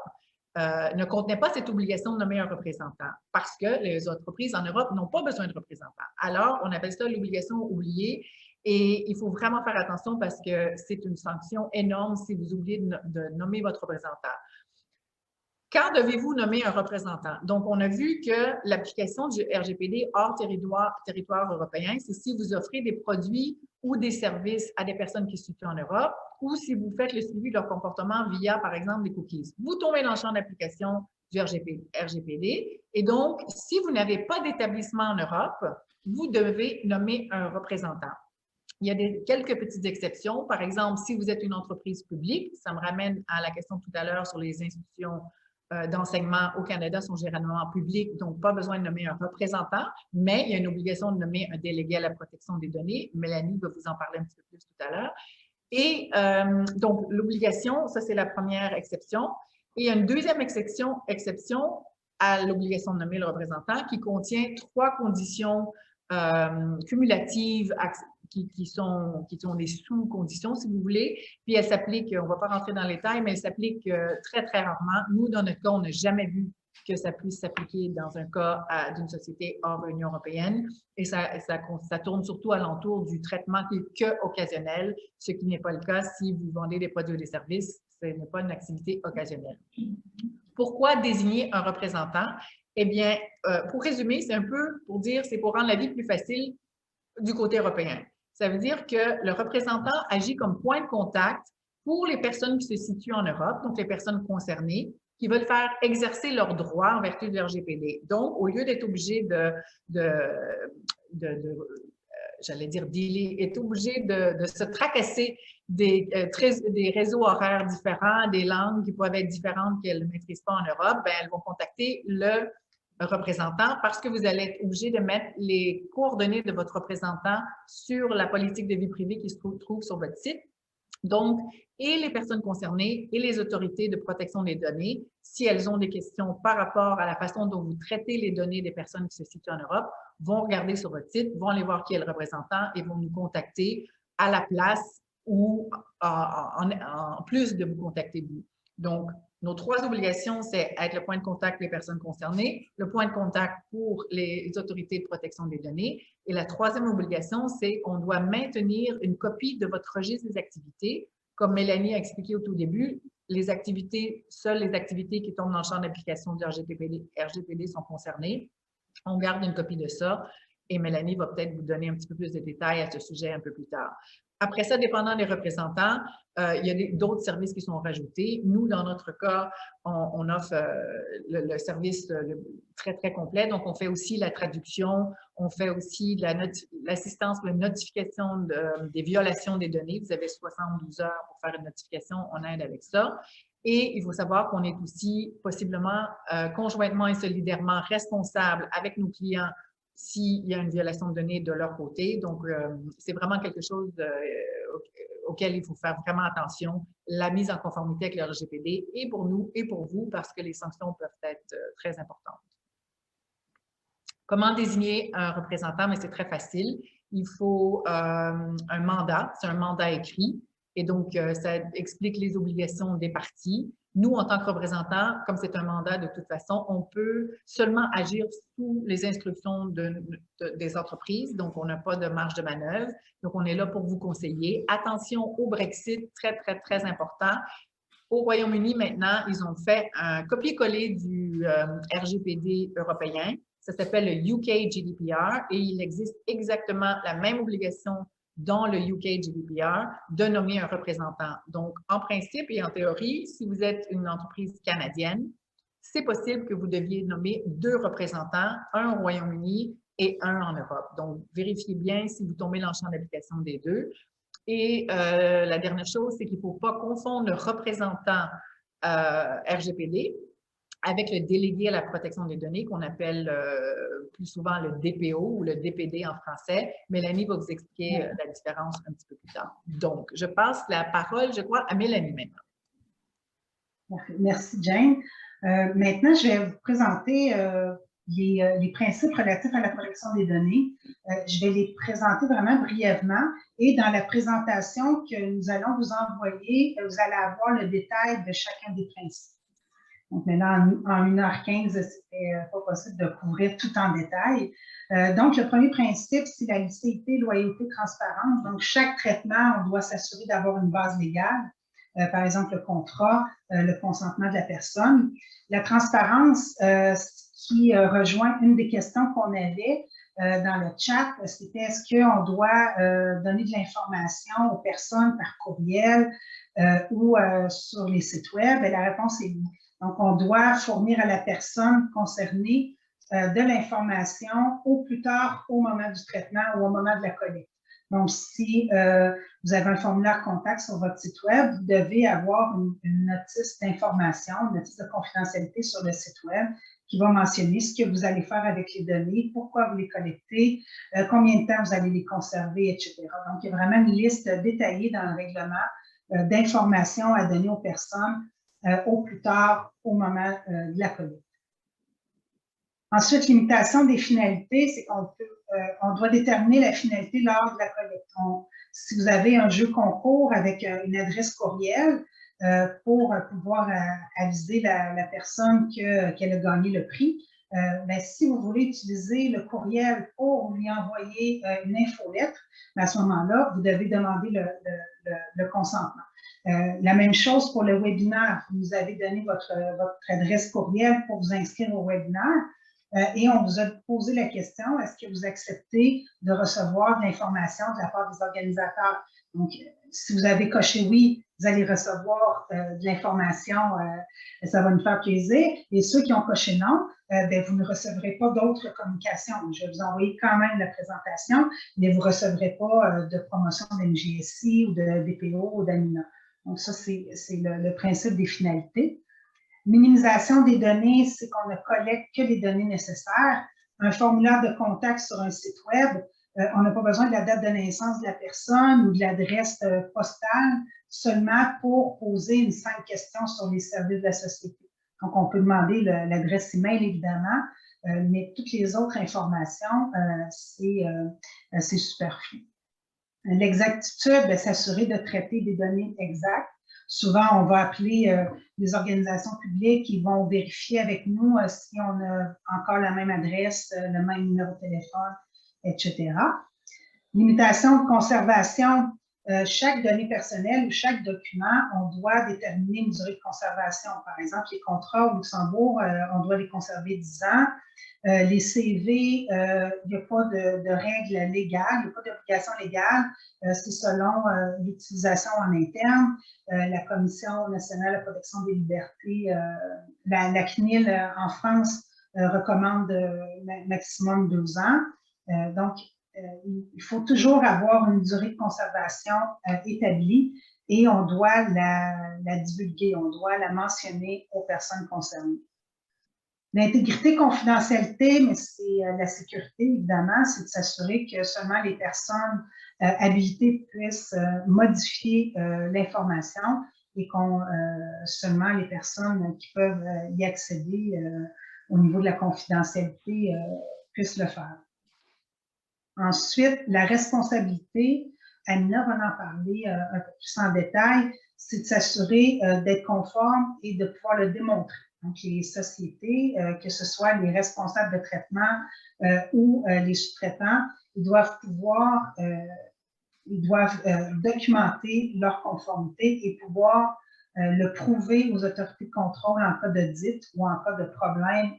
ne contenait pas cette obligation de nommer un représentant parce que les entreprises en Europe n'ont pas besoin de représentants. Alors, on appelle ça l'obligation oubliée et il faut vraiment faire attention parce que c'est une sanction énorme si vous oubliez de nommer votre représentant. Quand devez-vous nommer un représentant? Donc, on a vu que l'application du RGPD hors territoire européen, c'est si vous offrez des produits ou des services à des personnes qui se situent en Europe ou si vous faites le suivi de leur comportement via, par exemple, des cookies. Vous tombez dans le champ d'application du RGPD et donc, si vous n'avez pas d'établissement en Europe, vous devez nommer un représentant. Il y a quelques petites exceptions. Par exemple, si vous êtes une entreprise publique, ça me ramène à la question tout à l'heure sur les institutions d'enseignement au Canada sont généralement publics, donc pas besoin de nommer un représentant, mais il y a une obligation de nommer un délégué à la protection des données. Mélanie va vous en parler un petit peu plus tout à l'heure. Et donc, l'obligation, ça c'est la première exception. Et il y a une deuxième exception à l'obligation de nommer le représentant qui contient 3 conditions cumulatives qui sont des sous-conditions, si vous voulez. Puis elle s'applique, on ne va pas rentrer dans les détails, mais elle s'applique très, très rarement. Nous, dans notre cas, on n'a jamais vu que ça puisse s'appliquer dans un cas d'une société hors Union européenne. Et ça tourne surtout alentour du traitement qui est que occasionnel, ce qui n'est pas le cas si vous vendez des produits ou des services. Ce n'est pas une activité occasionnelle. Pourquoi désigner un représentant? Eh bien, pour résumer, c'est un peu pour dire, c'est pour rendre la vie plus facile du côté européen. Ça veut dire que le représentant agit comme point de contact pour les personnes qui se situent en Europe, donc les personnes concernées, qui veulent faire exercer leurs droits en vertu du RGPD. Donc, au lieu d'être obligé j'allais dire dealer, est obligé de se tracasser des réseaux horaires différents, des langues qui peuvent être différentes qu'elles ne maîtrisent pas en Europe, ben, elles vont contacter le représentant parce que vous allez être obligé de mettre les coordonnées de votre représentant sur la politique de vie privée qui se trouve sur votre site. Donc, et les personnes concernées et les autorités de protection des données, si elles ont des questions par rapport à la façon dont vous traitez les données des personnes qui se situent en Europe, vont regarder sur votre site, vont aller voir qui est le représentant et vont nous contacter à la place ou en plus de vous contacter vous. Donc, nos 3 obligations, c'est être le point de contact des personnes concernées, le point de contact pour les autorités de protection des données. Et la 3e obligation, c'est qu'on doit maintenir une copie de votre registre des activités. Comme Mélanie a expliqué au tout début, seules les activités qui tombent dans le champ d'application du RGPD sont concernées. On garde une copie de ça et Mélanie va peut-être vous donner un petit peu plus de détails à ce sujet un peu plus tard. Après ça, dépendant des représentants, il y a d'autres services qui sont rajoutés. Nous, dans notre cas, on offre le service très, très complet. Donc, on fait aussi la traduction, on fait aussi l'assistance pour la notification des violations des données. Vous avez 72 heures pour faire une notification, on aide avec ça. Et il faut savoir qu'on est aussi possiblement conjointement et solidairement responsable avec nos clients s'il y a une violation de données de leur côté. Donc, c'est vraiment quelque chose auquel il faut faire vraiment attention, la mise en conformité avec le RGPD, et pour nous et pour vous, parce que les sanctions peuvent être très importantes. Comment désigner un représentant? Mais c'est très facile. Il faut un mandat, c'est un mandat écrit, et donc ça explique les obligations des parties. Nous, en tant que représentants, comme c'est un mandat de toute façon, on peut seulement agir sous les instructions des entreprises, donc on n'a pas de marge de manœuvre. Donc, on est là pour vous conseiller. Attention au Brexit, très, très, très important. Au Royaume-Uni, maintenant, ils ont fait un copier-coller du RGPD européen. Ça s'appelle le UK GDPR et il existe exactement la même obligation dans le UK GDPR, de nommer un représentant. Donc, en principe et en théorie, si vous êtes une entreprise canadienne, c'est possible que vous deviez nommer 2 représentants, un au Royaume-Uni et un en Europe. Donc, vérifiez bien si vous tombez dans le champ d'application des 2. Et la dernière chose, c'est qu'il ne faut pas confondre le représentant RGPD avec le délégué à la protection des données qu'on appelle plus souvent le DPO ou le DPD en français. Mélanie va vous expliquer la différence un petit peu plus tard. Donc, je passe la parole, je crois, à Mélanie maintenant. Merci, Jane. Maintenant, je vais vous présenter les principes relatifs à la protection des données. Je vais les présenter vraiment brièvement et dans la présentation que nous allons vous envoyer, vous allez avoir le détail de chacun des principes. Donc, maintenant, en 1h15, ce n'était pas possible de couvrir tout en détail. Donc, le premier principe, c'est la licéité, loyauté, transparence. Donc, chaque traitement, on doit s'assurer d'avoir une base légale. Par exemple, le contrat, le consentement de la personne. La transparence, qui rejoint une des questions qu'on avait dans le chat, c'était est-ce qu'on doit donner de l'information aux personnes par courriel ou sur les sites web? Et la réponse est oui. Donc, on doit fournir à la personne concernée de l'information au plus tard au moment du traitement ou au moment de la collecte. Donc, si vous avez un formulaire contact sur votre site web, vous devez avoir une notice d'information, une notice de confidentialité sur le site web qui va mentionner ce que vous allez faire avec les données, pourquoi vous les collectez, combien de temps vous allez les conserver, etc. Donc, il y a vraiment une liste détaillée dans le règlement d'informations à donner aux personnes au plus tard au moment de la collecte. Ensuite, limitation des finalités, c'est qu'on doit déterminer la finalité lors de la collecte. Si vous avez un jeu concours avec une adresse courriel pour pouvoir aviser la personne qu'elle a gagné le prix, ben, si vous voulez utiliser le courriel pour lui envoyer une infolettre, ben, à ce moment-là, vous devez demander le consentement. La même chose pour le webinaire. Vous avez donné votre adresse courriel pour vous inscrire au webinaire. Et on vous a posé la question, est-ce que vous acceptez de recevoir de l'information de la part des organisateurs? Donc, si vous avez coché oui, vous allez recevoir de l'information, ça va nous faire plaisir. Et ceux qui ont coché non, ben, vous ne recevrez pas d'autres communications. Je vais vous envoyer quand même la présentation, mais vous ne recevrez pas de promotion d'MGSI ou de DPO ou d'ANINA. Donc ça, c'est le principe des finalités. Minimisation des données, c'est qu'on ne collecte que les données nécessaires. Un formulaire de contact sur un site web, on n'a pas besoin de la date de naissance de la personne ou de l'adresse postale seulement pour poser une simple question sur les services de la société. Donc, on peut demander l'adresse email, évidemment, mais toutes les autres informations, c'est superflu. L'exactitude, s'assurer de traiter des données exactes. Souvent, on va appeler les organisations publiques qui vont vérifier avec nous si on a encore la même adresse, le même numéro de téléphone, etc. Limitation de conservation. Chaque donnée personnelle ou chaque document, on doit déterminer une durée de conservation. Par exemple, les contrats au Luxembourg, on doit les conserver 10 ans. Les CV, il n'y a pas de règles légales, il n'y a pas d'obligation légale. C'est selon l'utilisation en interne. La Commission nationale de la protection des libertés, la CNIL en France recommande maximum 2 ans. Donc, il faut toujours avoir une durée de conservation établie et on doit la divulguer, on doit la mentionner aux personnes concernées. L'intégrité, confidentialité, mais c'est la sécurité, évidemment, c'est de s'assurer que seulement les personnes habilitées puissent modifier l'information et qu'on seulement les personnes qui peuvent y accéder au niveau de la confidentialité puissent le faire. Ensuite, la responsabilité, Amina va en parler un peu plus en détail, c'est de s'assurer d'être conforme et de pouvoir le démontrer. Donc, les sociétés, que ce soit les responsables de traitement ou les sous-traitants, ils doivent pouvoir, documenter leur conformité et pouvoir le prouver aux autorités de contrôle en cas d'audit ou en cas de problème.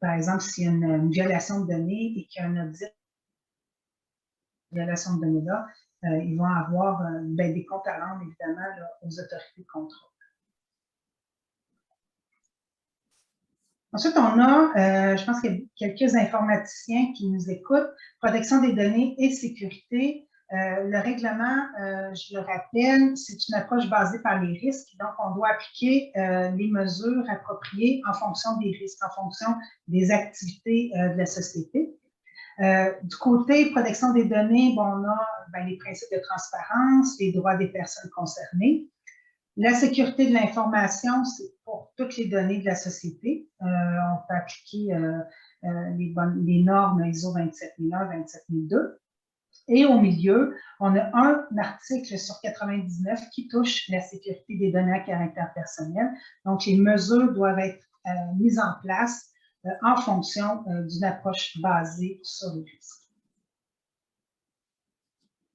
Par exemple, s'il y a une violation de données et qu'il y a un audit de violation de données-là, ils vont avoir des comptes à rendre, évidemment, là, aux autorités de contrôle. Ensuite, on a, je pense qu'il y a quelques informaticiens qui nous écoutent, protection des données et sécurité. Le règlement, je le rappelle, c'est une approche basée par les risques. Donc, on doit appliquer les mesures appropriées en fonction des risques, en fonction des activités de la société. Du côté protection des données, bon, on a les principes de transparence, les droits des personnes concernées. La sécurité de l'information, c'est pour toutes les données de la société. On peut appliquer les normes ISO 27001, 27002. Et au milieu, on a un article sur 99 qui touche la sécurité des données à caractère personnel. Donc, les mesures doivent être mises en place en fonction d'une approche basée sur les risques.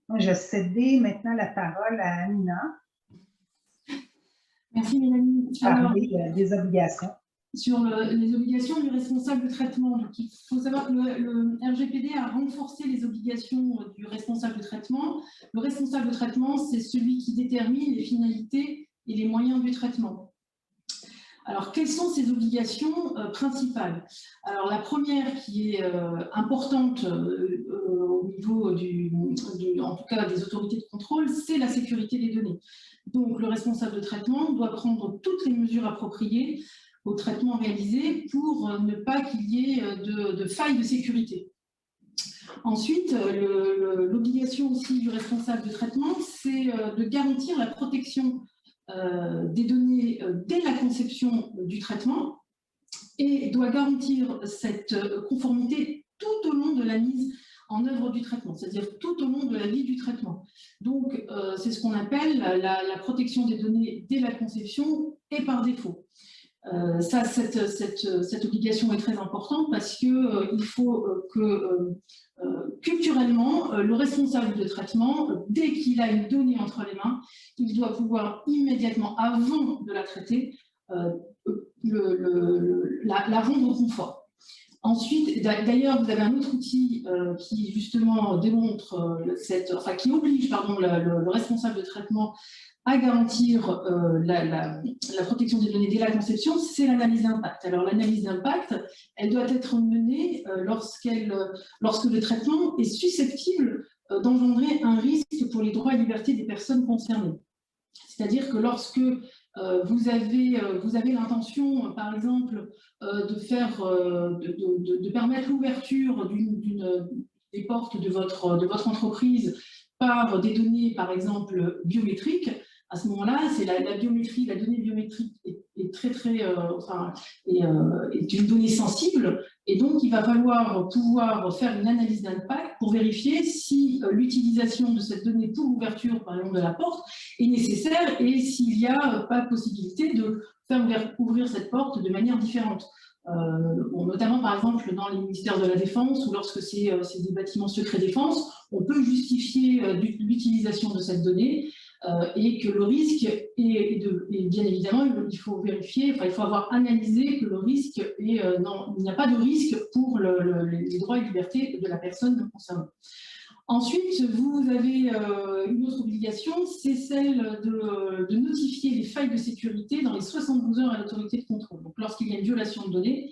Donc, je vais céder maintenant la parole à Amina. Merci Mélanie. Parler des obligations. Sur les obligations du responsable de traitement. Donc, il faut savoir que le RGPD a renforcé les obligations du responsable de traitement. Le responsable de traitement, c'est celui qui détermine les finalités et les moyens du traitement. Alors, quelles sont ces obligations principales? Alors, la première qui est importante au niveau en tout cas des autorités de contrôle, c'est la sécurité des données. Donc, le responsable de traitement doit prendre toutes les mesures appropriées au traitement réalisé pour ne pas qu'il y ait de failles de sécurité. Ensuite, l'obligation aussi du responsable de traitement, c'est de garantir la protection des données dès la conception du traitement et doit garantir cette conformité tout au long de la mise en œuvre du traitement, c'est-à-dire tout au long de la vie du traitement. Donc, c'est ce qu'on appelle la protection des données dès la conception et par défaut. Cette obligation est très importante parce qu'il faut que culturellement, le responsable de traitement, dès qu'il a une donnée entre les mains, il doit pouvoir immédiatement, avant de la traiter, la rendre conforme. Ensuite, d'ailleurs, vous avez un autre outil qui justement démontre, qui oblige le responsable de traitement à garantir la protection des données dès la conception, c'est l'analyse d'impact. Alors l'analyse d'impact, elle doit être menée lorsque le traitement est susceptible d'engendrer un risque pour les droits et libertés des personnes concernées. C'est-à-dire que lorsque vous avez l'intention, par exemple, de permettre l'ouverture des portes de votre entreprise par des données, par exemple, biométriques, à ce moment-là, c'est la biométrie, la donnée biométrique est une donnée sensible, et donc il va falloir pouvoir faire une analyse d'impact pour vérifier si l'utilisation de cette donnée pour l'ouverture, par exemple, de la porte est nécessaire et s'il n'y a pas possibilité de faire ouvrir cette porte de manière différente. Notamment, par exemple, dans les ministères de la Défense ou lorsque c'est des bâtiments secrets défense, on peut justifier l'utilisation de cette donnée et que le risque est bien évidemment, il faut vérifier, il faut avoir analysé que le risque non, il n'y a pas de risque pour les droits et libertés de la personne concernée. Ensuite, vous avez une autre obligation, c'est celle de notifier les failles de sécurité dans les 72 heures à l'autorité de contrôle. Donc, lorsqu'il y a une violation de données,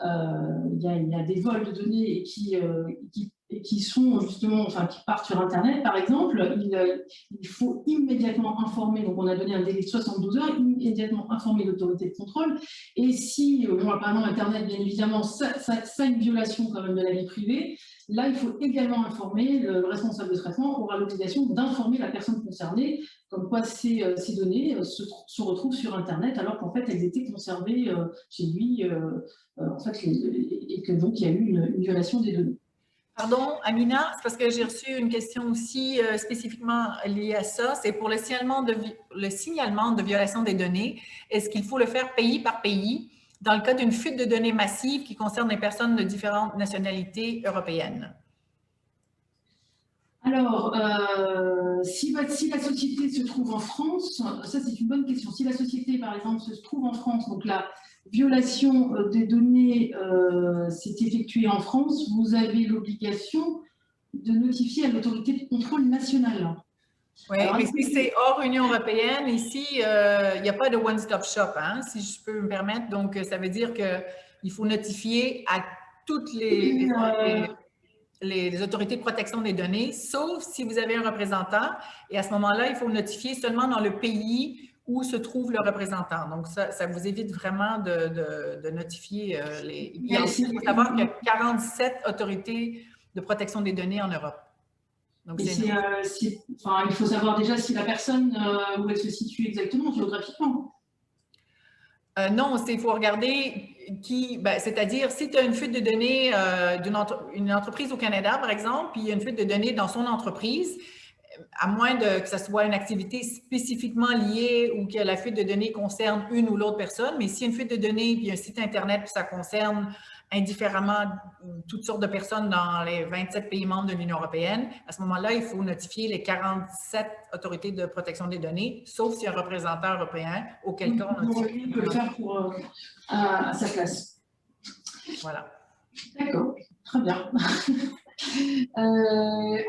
il y a des vols de données qui sont justement, qui partent sur Internet, par exemple, il faut immédiatement informer, donc on a donné un délai de 72 heures, immédiatement informer l'autorité de contrôle. Et si, apparemment, Internet, bien évidemment, ça a une violation quand même de la vie privée, là, il faut également informer, le responsable de traitement aura l'obligation d'informer la personne concernée, comme quoi ces données se retrouvent sur Internet, alors qu'en fait, elles étaient conservées chez lui, et que donc il y a eu une violation des données. Pardon, Amina, c'est parce que j'ai reçu une question aussi spécifiquement liée à ça. C'est pour le signalement de violation des données. Est-ce qu'il faut le faire pays par pays dans le cas d'une fuite de données massive qui concerne des personnes de différentes nationalités européennes? Alors, si la société se trouve en France, ça c'est une bonne question. Si la société, par exemple, se trouve en France, donc la violation des données s'est effectuée en France, vous avez l'obligation de notifier à l'autorité de contrôle nationale. Oui, mais si c'est hors Union européenne, ici, il n'y a pas de one-stop shop, hein, si je peux me permettre. Donc, ça veut dire qu'il faut notifier à toutes les autorités de protection des données, sauf si vous avez un représentant. Et à ce moment-là, il faut notifier seulement dans le pays où se trouve le représentant. Donc, ça vous évite vraiment de notifier les… Il faut savoir qu'il y a 47 autorités de protection des données en Europe. Donc, il faut savoir déjà si la personne, où elle se situe exactement, géographiquement. Non, il faut regarder c'est-à-dire si tu as une fuite de données d'une entreprise au Canada, par exemple, puis il y a une fuite de données dans son entreprise, à moins que ce soit une activité spécifiquement liée ou que la fuite de données concerne une ou l'autre personne, mais s'il y a une fuite de données puis un site Internet, puis ça concerne indifféremment toutes sortes de personnes dans les 27 pays membres de l'Union européenne, à ce moment-là, il faut notifier les 47 autorités de protection des données, sauf s'il y a un représentant européen, auquel cas on notifie. On peut le faire à sa place. Voilà. D'accord, très bien.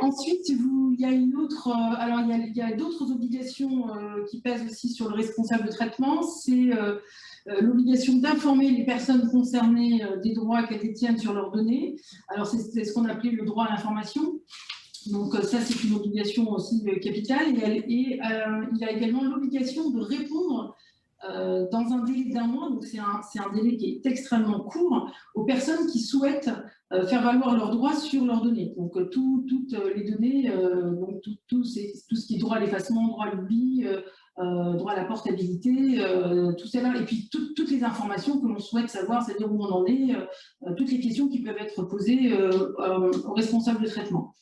Ensuite, il y a une autre, alors il y a d'autres obligations qui pèsent aussi sur le responsable de traitement, c'est l'obligation d'informer les personnes concernées des droits qu'elles détiennent sur leurs données. Alors c'est ce qu'on appelait le droit à l'information. Donc ça c'est une obligation aussi capitale et il y a également l'obligation de répondre dans un délai d'1 mois, donc c'est un délai qui est extrêmement court, aux personnes qui souhaitent faire valoir leurs droits sur leurs données. Donc toutes les données, donc tout ce qui est droit à l'effacement, droit à l'oubli, droit à la portabilité, tout cela, et puis toutes les informations que l'on souhaite savoir, c'est-à-dire où on en est, toutes les questions qui peuvent être posées au responsable de traitement.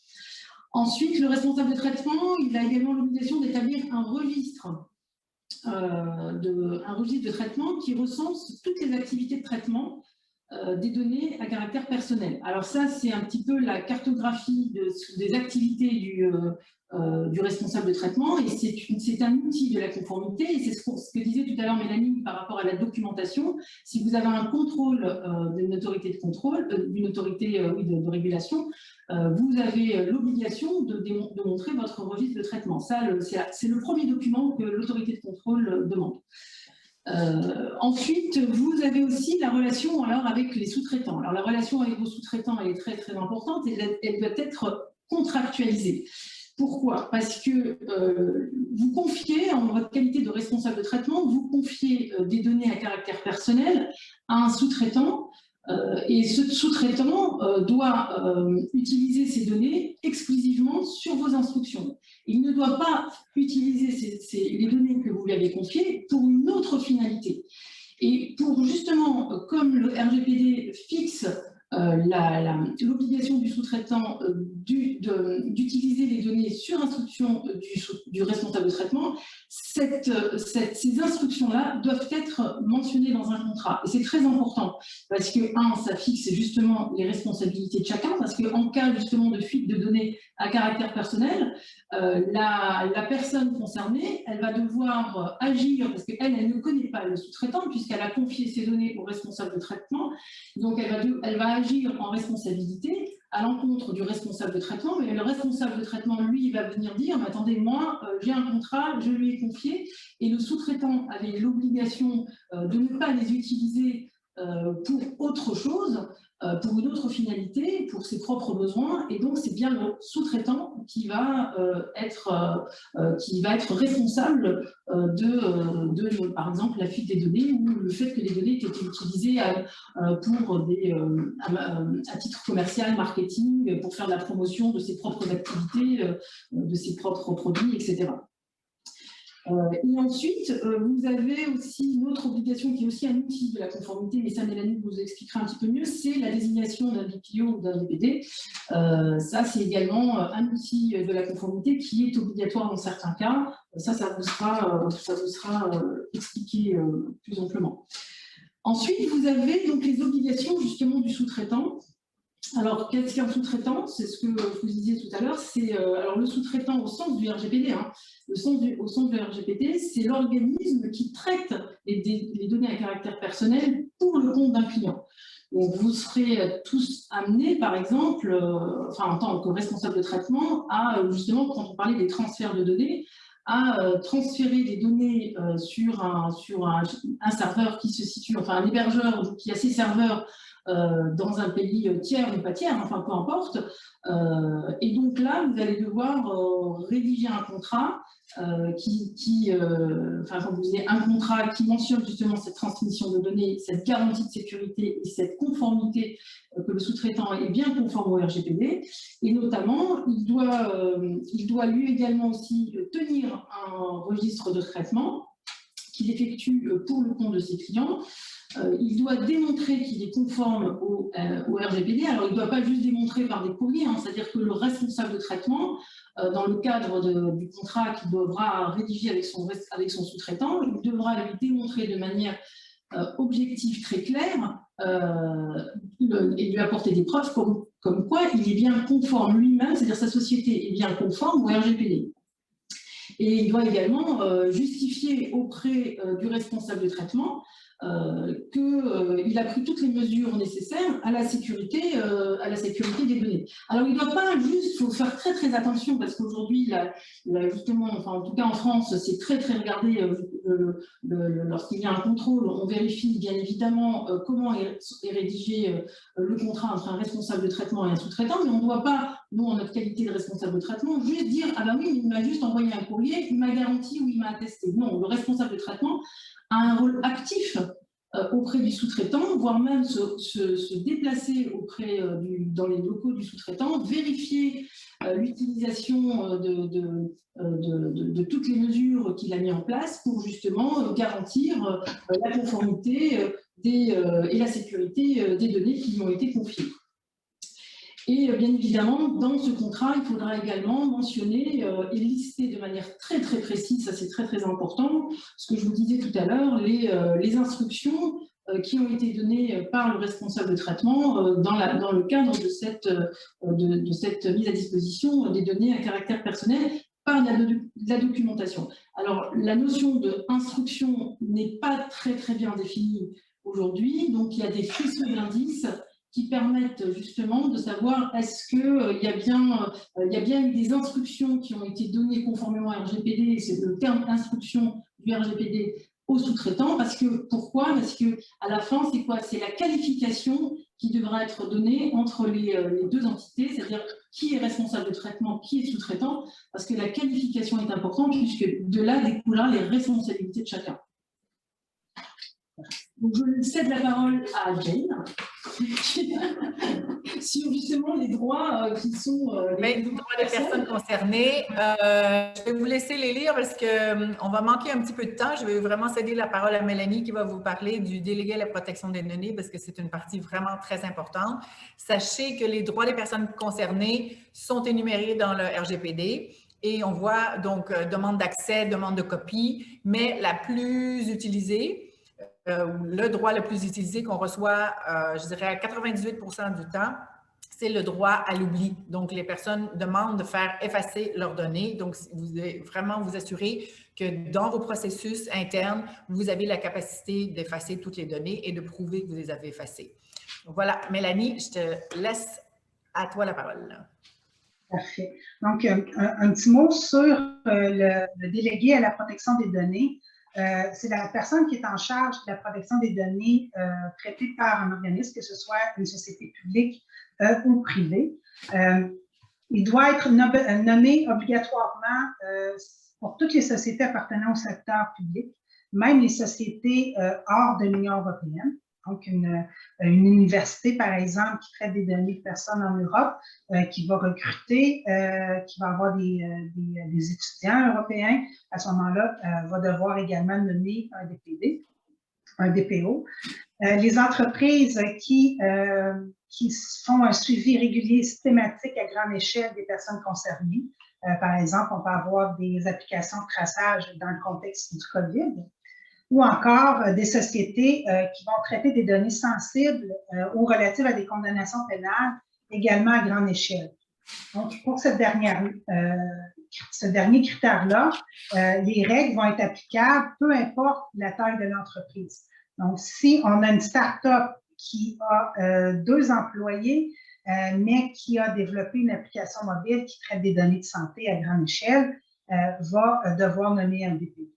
Ensuite, le responsable de traitement, il a également l'obligation d'établir un registre de traitement qui recense toutes les activités de traitement des données à caractère personnel. Alors ça, c'est un petit peu la cartographie des activités du responsable de traitement, et c'est un outil de la conformité, et c'est ce que disait tout à l'heure Mélanie par rapport à la documentation. Si vous avez un contrôle d'une autorité de contrôle, d'une autorité de régulation, vous avez l'obligation de montrer votre registre de traitement. Ça, c'est le premier document que l'autorité de contrôle demande. Ensuite, vous avez aussi la relation alors avec les sous-traitants. Alors la relation avec vos sous-traitants, elle est très très importante et elle doit être contractualisée. Pourquoi? Parce que vous confiez, en votre qualité de responsable de traitement, vous confiez des données à caractère personnel à un sous-traitant et ce sous-traitant doit utiliser ces données exclusivement sur vos instructions. Il ne doit pas utiliser les données que vous lui avez confiées pour une autre finalité. Et pour justement, comme le RGPD fixe l'obligation du sous-traitant d'utiliser les données sur instruction du responsable de traitement, ces instructions-là doivent être mentionnées dans un contrat. Et c'est très important parce que, ça fixe justement les responsabilités de chacun, parce qu'en cas justement de fuite de données à caractère personnel, la personne concernée, elle va devoir agir, parce qu'elle ne connaît pas le sous-traitant, puisqu'elle a confié ses données au responsable de traitement. Donc, elle va agir en responsabilité à l'encontre du responsable de traitement, mais le responsable de traitement, lui, il va venir dire, mais attendez, moi, j'ai un contrat, je lui ai confié, et le sous-traitant avait l'obligation de ne pas les utiliser pour autre chose, pour une autre finalité, pour ses propres besoins, et donc c'est bien le sous-traitant qui va être responsable de, par exemple, la fuite des données ou le fait que les données étaient utilisées à titre commercial, marketing, pour faire de la promotion de ses propres activités, de ses propres produits, etc. Et ensuite, vous avez aussi une autre obligation qui est aussi un outil de la conformité, mais ça, Mélanie vous expliquera un petit peu mieux, c'est la désignation d'un DPO ou d'un DPD. Ça, c'est également un outil de la conformité qui est obligatoire dans certains cas. Ça vous sera expliqué plus amplement. Ensuite, vous avez donc les obligations justement du sous-traitant. Alors, qu'est-ce qu'un sous-traitant? C'est ce que je vous disais tout à l'heure. C'est alors le sous-traitant au sens du RGPD. Au sens du RGPD, c'est l'organisme qui traite les données à caractère personnel pour le compte d'un client. Donc, vous serez tous amenés, par exemple, en tant que responsable de traitement, à justement, quand on parlait des transferts de données, à transférer des données sur un serveur qui se situe, un hébergeur qui a ses serveurs dans un pays tiers ou pas tiers, peu importe. Et donc là, vous allez devoir rédiger un contrat un contrat qui mentionne justement cette transmission de données, cette garantie de sécurité et cette conformité que le sous-traitant est bien conforme au RGPD. Et notamment, il doit lui également aussi tenir un registre de traitement qu'il effectue pour le compte de ses clients. Il doit démontrer qu'il est conforme au RGPD. Alors, il ne doit pas juste démontrer par des courriers, c'est-à-dire que le responsable de traitement, dans le cadre du contrat qu'il devra rédiger avec son sous-traitant, il devra lui démontrer de manière objective très claire et lui apporter des preuves comme quoi il est bien conforme lui-même, c'est-à-dire sa société est bien conforme au RGPD. Et il doit également justifier auprès du responsable de traitement qu'il a pris toutes les mesures nécessaires à la sécurité des données. Alors, il ne doit pas juste, il faut faire très très attention parce qu'aujourd'hui, justement, en tout cas en France, c'est très très regardé lorsqu'il y a un contrôle, on vérifie bien évidemment comment est rédigé le contrat entre un responsable de traitement et un sous-traitant, mais on ne doit pas, nous, en notre qualité de responsable de traitement, juste dire « Ah ben oui, il m'a juste envoyé un courrier, il m'a garanti ou il m'a attesté ». Non, le responsable de traitement a un rôle actif auprès du sous-traitant, voire même se déplacer dans les locaux du sous-traitant, vérifier l'utilisation de toutes les mesures qu'il a mises en place pour justement garantir la conformité et la sécurité des données qui lui ont été confiées. Et bien évidemment, dans ce contrat, il faudra également mentionner et lister de manière très très précise, ça c'est très très important, ce que je vous disais tout à l'heure, les instructions qui ont été données par le responsable de traitement dans le cadre de cette mise à disposition des données à caractère personnel par la documentation. Alors, la notion d'instruction n'est pas très bien définie aujourd'hui, donc il y a des faisceaux d'indices qui permettent justement de savoir est-ce qu'il y a bien eu des instructions qui ont été données conformément à RGPD, c'est le terme instruction du RGPD aux sous-traitants, pourquoi? Parce qu'à la fin, c'est quoi? C'est la qualification qui devra être donnée entre les deux entités, c'est-à-dire qui est responsable de traitement, qui est sous-traitant, parce que la qualification est importante puisque de là découlera les responsabilités de chacun. Donc, je cède la parole à Jane sur justement les droits qui sont les droits des personnes concernées. Je vais vous laisser les lire parce qu'on va manquer un petit peu de temps. Je vais vraiment céder la parole à Mélanie qui va vous parler du délégué à la protection des données parce que c'est une partie vraiment très importante. Sachez que les droits des personnes concernées sont énumérés dans le RGPD. Et on voit donc demande d'accès, demande de copie, mais la plus utilisée, le droit le plus utilisé qu'on reçoit, je dirais à 98% du temps, c'est le droit à l'oubli. Donc, les personnes demandent de faire effacer leurs données. Donc, vous devez vraiment vous assurer que dans vos processus internes, vous avez la capacité d'effacer toutes les données et de prouver que vous les avez effacées. Donc, voilà, Mélanie, je te laisse à toi la parole. Parfait. Donc, un petit mot sur le délégué à la protection des données. C'est la personne qui est en charge de la protection des données traitées par un organisme, que ce soit une société publique ou privée. Il doit être nommé obligatoirement pour toutes les sociétés appartenant au secteur public, même les sociétés hors de l'Union européenne. Donc, une université, par exemple, qui traite des données de personnes en Europe, qui va recruter, qui va avoir des étudiants européens, à ce moment-là, va devoir également nommer un DPD, un DPO. Les entreprises qui font un suivi régulier, systématique à grande échelle des personnes concernées. Par exemple, on peut avoir des applications de traçage dans le contexte du COVID, ou encore des sociétés qui vont traiter des données sensibles ou relatives à des condamnations pénales, également à grande échelle. Donc, pour ce dernier critère-là, les règles vont être applicables, peu importe la taille de l'entreprise. Donc, si on a une start-up qui a 2 employés, mais qui a développé une application mobile qui traite des données de santé à grande échelle, va devoir nommer un DPD.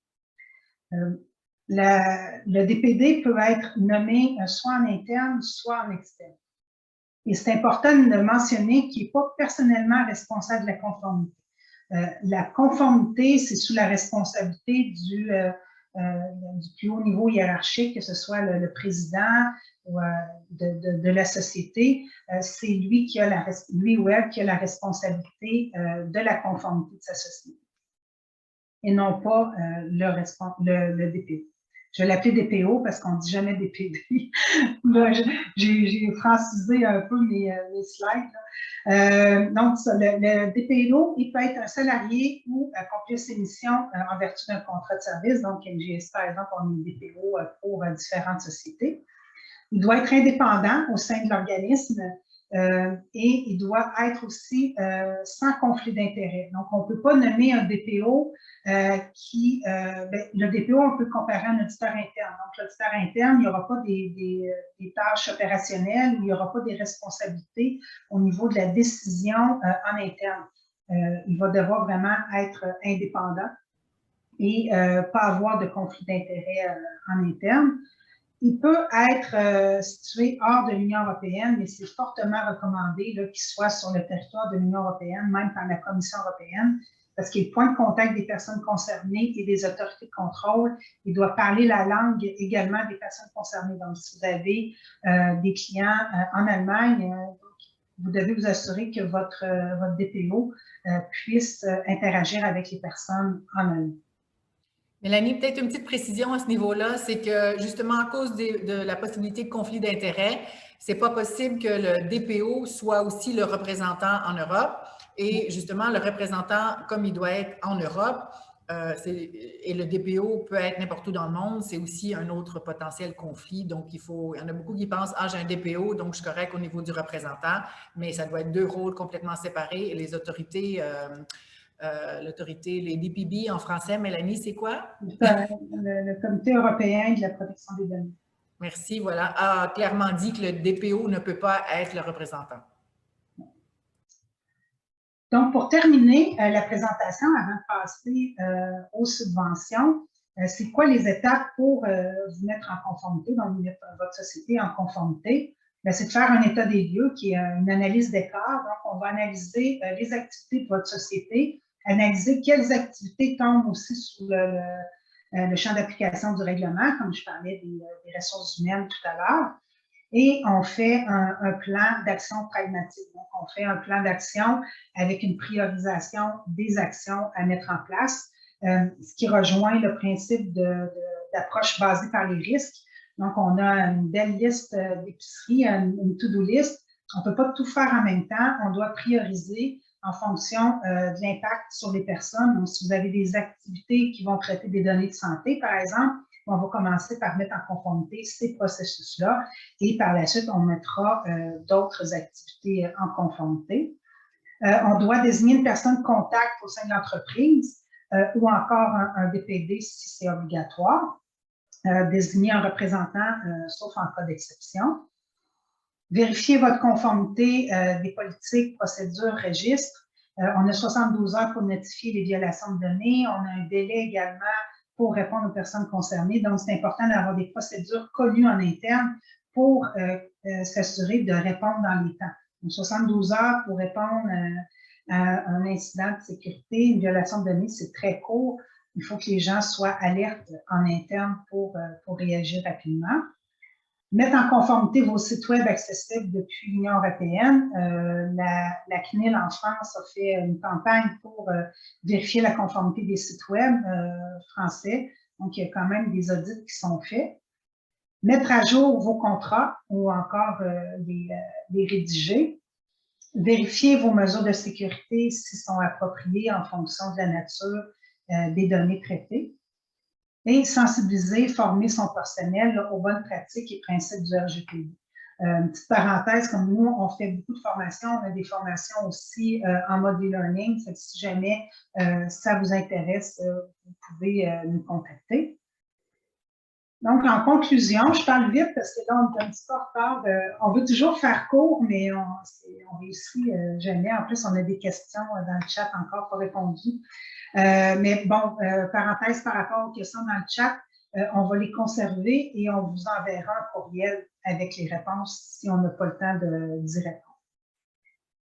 Le DPD peut être nommé soit en interne, soit en externe. Et c'est important de mentionner qu'il n'est pas personnellement responsable de la conformité. La conformité, c'est sous la responsabilité du plus haut niveau hiérarchique, que ce soit le président ou, de la société. C'est lui ou elle qui a la responsabilité de la conformité de sa société et non pas le DPO. Je vais l'appeler DPO parce qu'on ne dit jamais DPD. Là, j'ai francisé un peu mes slides. Donc, le DPO, il peut être un salarié ou accomplir ses missions en vertu d'un contrat de service. Donc, MGS, par exemple, on est DPO pour différentes sociétés. Il doit être indépendant au sein de l'organisme et il doit être aussi sans conflit d'intérêt. Donc, on ne peut pas nommer un DPO le DPO, on peut comparer à un auditeur interne. Donc, l'auditeur interne, il n'y aura pas des tâches opérationnelles, il n'y aura pas des responsabilités au niveau de la décision en interne. Il va devoir vraiment être indépendant et pas avoir de conflit d'intérêt en interne. Il peut être situé hors de l'Union européenne, mais c'est fortement recommandé qu'il soit sur le territoire de l'Union européenne, même par la Commission européenne, parce qu'il est le point de contact des personnes concernées et des autorités de contrôle. Il doit parler la langue également des personnes concernées. Donc, si vous avez des clients en Allemagne, vous devez vous assurer que votre DPO puisse interagir avec les personnes en Allemagne. Mélanie, peut-être une petite précision à ce niveau-là, c'est que justement à cause de la possibilité de conflit d'intérêts, c'est pas possible que le DPO soit aussi le représentant en Europe. Et justement, le représentant, comme il doit être en Europe, et le DPO peut être n'importe où dans le monde, c'est aussi un autre potentiel conflit. Donc, il y en a beaucoup qui pensent « Ah, j'ai un DPO, donc je suis correct au niveau du représentant », mais ça doit être deux rôles complètement séparés. Et les autorités, les DPB en français, Mélanie, c'est quoi? Le Comité européen de la protection des données. Merci, voilà, a clairement dit que le DPO ne peut pas être le représentant. Donc, pour terminer la présentation, avant de passer aux subventions, c'est quoi les étapes pour vous mettre en conformité, donc mettre votre société en conformité? C'est de faire un état des lieux qui est une analyse d'écart. Donc, on va analyser les activités de votre société, analyser quelles activités tombent aussi sous le champ d'application du règlement, comme je parlais des ressources humaines tout à l'heure. Et on fait un plan d'action pragmatique. Donc, on fait un plan d'action avec une priorisation des actions à mettre en place, ce qui rejoint le principe d'approche basée par les risques. Donc, on a une belle liste d'épicerie, une to-do list. On ne peut pas tout faire en même temps. On doit prioriser en fonction de l'impact sur les personnes. Donc, si vous avez des activités qui vont traiter des données de santé, par exemple, on va commencer par mettre en conformité ces processus-là et par la suite, on mettra d'autres activités en conformité. On doit désigner une personne contact au sein de l'entreprise ou encore un DPD si c'est obligatoire. Désigner un représentant, sauf en cas d'exception. Vérifier votre conformité des politiques, procédures, registres. On a 72 heures pour notifier les violations de données. On a un délai également pour répondre aux personnes concernées. Donc, c'est important d'avoir des procédures connues en interne pour s'assurer de répondre dans les temps. Donc, 72 heures pour répondre à un incident de sécurité, une violation de données, c'est très court. Il faut que les gens soient alertes en interne pour réagir rapidement. Mettre en conformité vos sites web accessibles depuis l'Union européenne. La CNIL en France a fait une campagne pour vérifier la conformité des sites web français. Donc, il y a quand même des audits qui sont faits. Mettre à jour vos contrats ou encore les rédiger. Vérifier vos mesures de sécurité s'ils sont appropriées en fonction de la nature des données traitées. Et sensibiliser, former son personnel aux bonnes pratiques et principes du RGPD. Une petite parenthèse, comme nous, on fait beaucoup de formations, on a des formations aussi en mode e-learning, si jamais ça vous intéresse, vous pouvez nous contacter. Donc, en conclusion, je parle vite parce que là, on est un petit peu en retard. On veut toujours faire court, mais on réussit jamais. En plus, on a des questions dans le chat encore pas répondues. Mais bon, parenthèse par rapport aux questions dans le chat, on va les conserver et on vous enverra un courriel avec les réponses si on n'a pas le temps d'y répondre.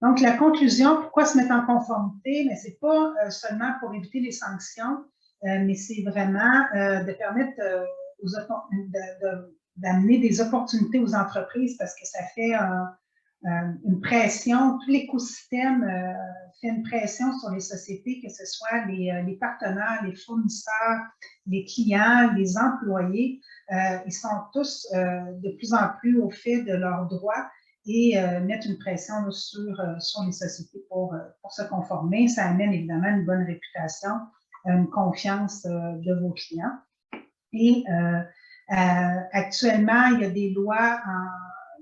Donc, la conclusion, pourquoi se mettre en conformité? Mais ce n'est pas seulement pour éviter les sanctions, mais c'est vraiment de permettre d'amener des opportunités aux entreprises parce que ça fait une pression, tout l'écosystème fait une pression sur les sociétés, que ce soit les partenaires, les fournisseurs, les clients, les employés. Ils sont tous de plus en plus au fait de leurs droits et mettre une pression sur les sociétés pour se conformer. Ça amène évidemment une bonne réputation, une confiance de vos clients. Et actuellement, il y a des lois,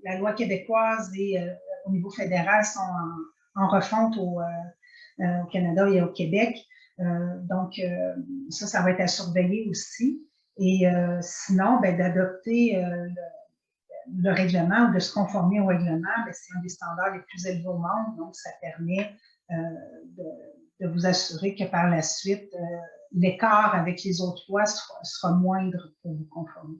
la loi québécoise et au niveau fédéral sont en refonte au Canada et au Québec. Donc, ça va être à surveiller aussi. Et sinon, d'adopter le règlement ou de se conformer au règlement, c'est un des standards les plus élevés au monde. Donc, ça permet de vous assurer que par la suite, l'écart avec les autres lois sera moindre pour vous conformer.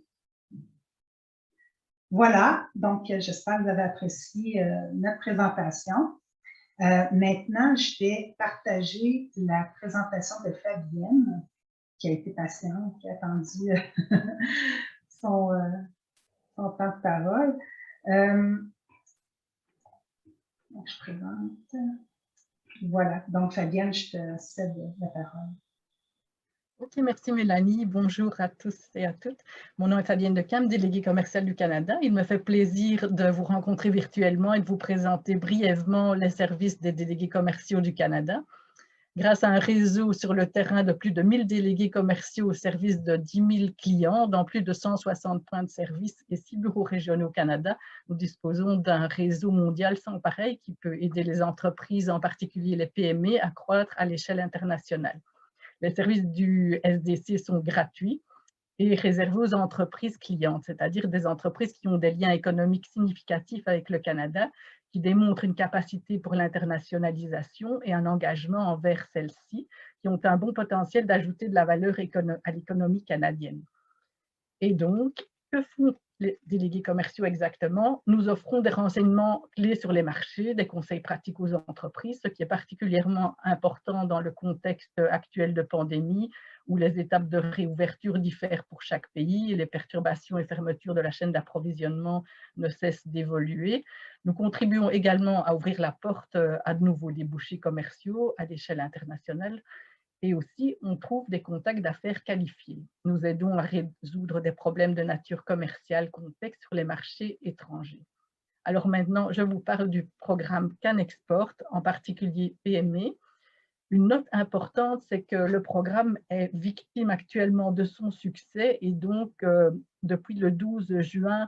Voilà, donc j'espère que vous avez apprécié notre présentation. Maintenant, je vais partager la présentation de Fabienne, qui a été patiente, qui a attendu son temps de parole. Donc, je présente. Voilà, donc Fabienne, je te cède la parole. Ok, merci Mélanie. Bonjour à tous et à toutes. Mon nom est Fabienne Decamp, déléguée commerciale du Canada. Il me fait plaisir de vous rencontrer virtuellement et de vous présenter brièvement les services des délégués commerciaux du Canada. grâce à un réseau sur le terrain de plus de 1000 délégués commerciaux au service de 10 000 clients dans plus de 160 points de service et 6 bureaux régionaux au Canada, nous disposons d'un réseau mondial sans pareil qui peut aider les entreprises, en particulier les PME, à croître à l'échelle internationale. Les services du SDC sont gratuits et réservés aux entreprises clientes, c'est-à-dire des entreprises qui ont des liens économiques significatifs avec le Canada, qui démontrent une capacité pour l'internationalisation et un engagement envers celle-ci, qui ont un bon potentiel d'ajouter de la valeur à l'économie canadienne. Et donc, que font les délégués commerciaux exactement? Nous offrons des renseignements clés sur les marchés, des conseils pratiques aux entreprises, ce qui est particulièrement important dans le contexte actuel de pandémie, où les étapes de réouverture diffèrent pour chaque pays et les perturbations et fermetures de la chaîne d'approvisionnement ne cessent d'évoluer. Nous contribuons également à ouvrir la porte à de nouveaux débouchés commerciaux à l'échelle internationale. Et aussi, on trouve des contacts d'affaires qualifiés. Nous aidons à résoudre des problèmes de nature commerciale complexes sur les marchés étrangers. Alors maintenant, je vous parle du programme CanExport, en particulier PME. Une note importante, c'est que le programme est victime actuellement de son succès et donc, depuis le 12 juin,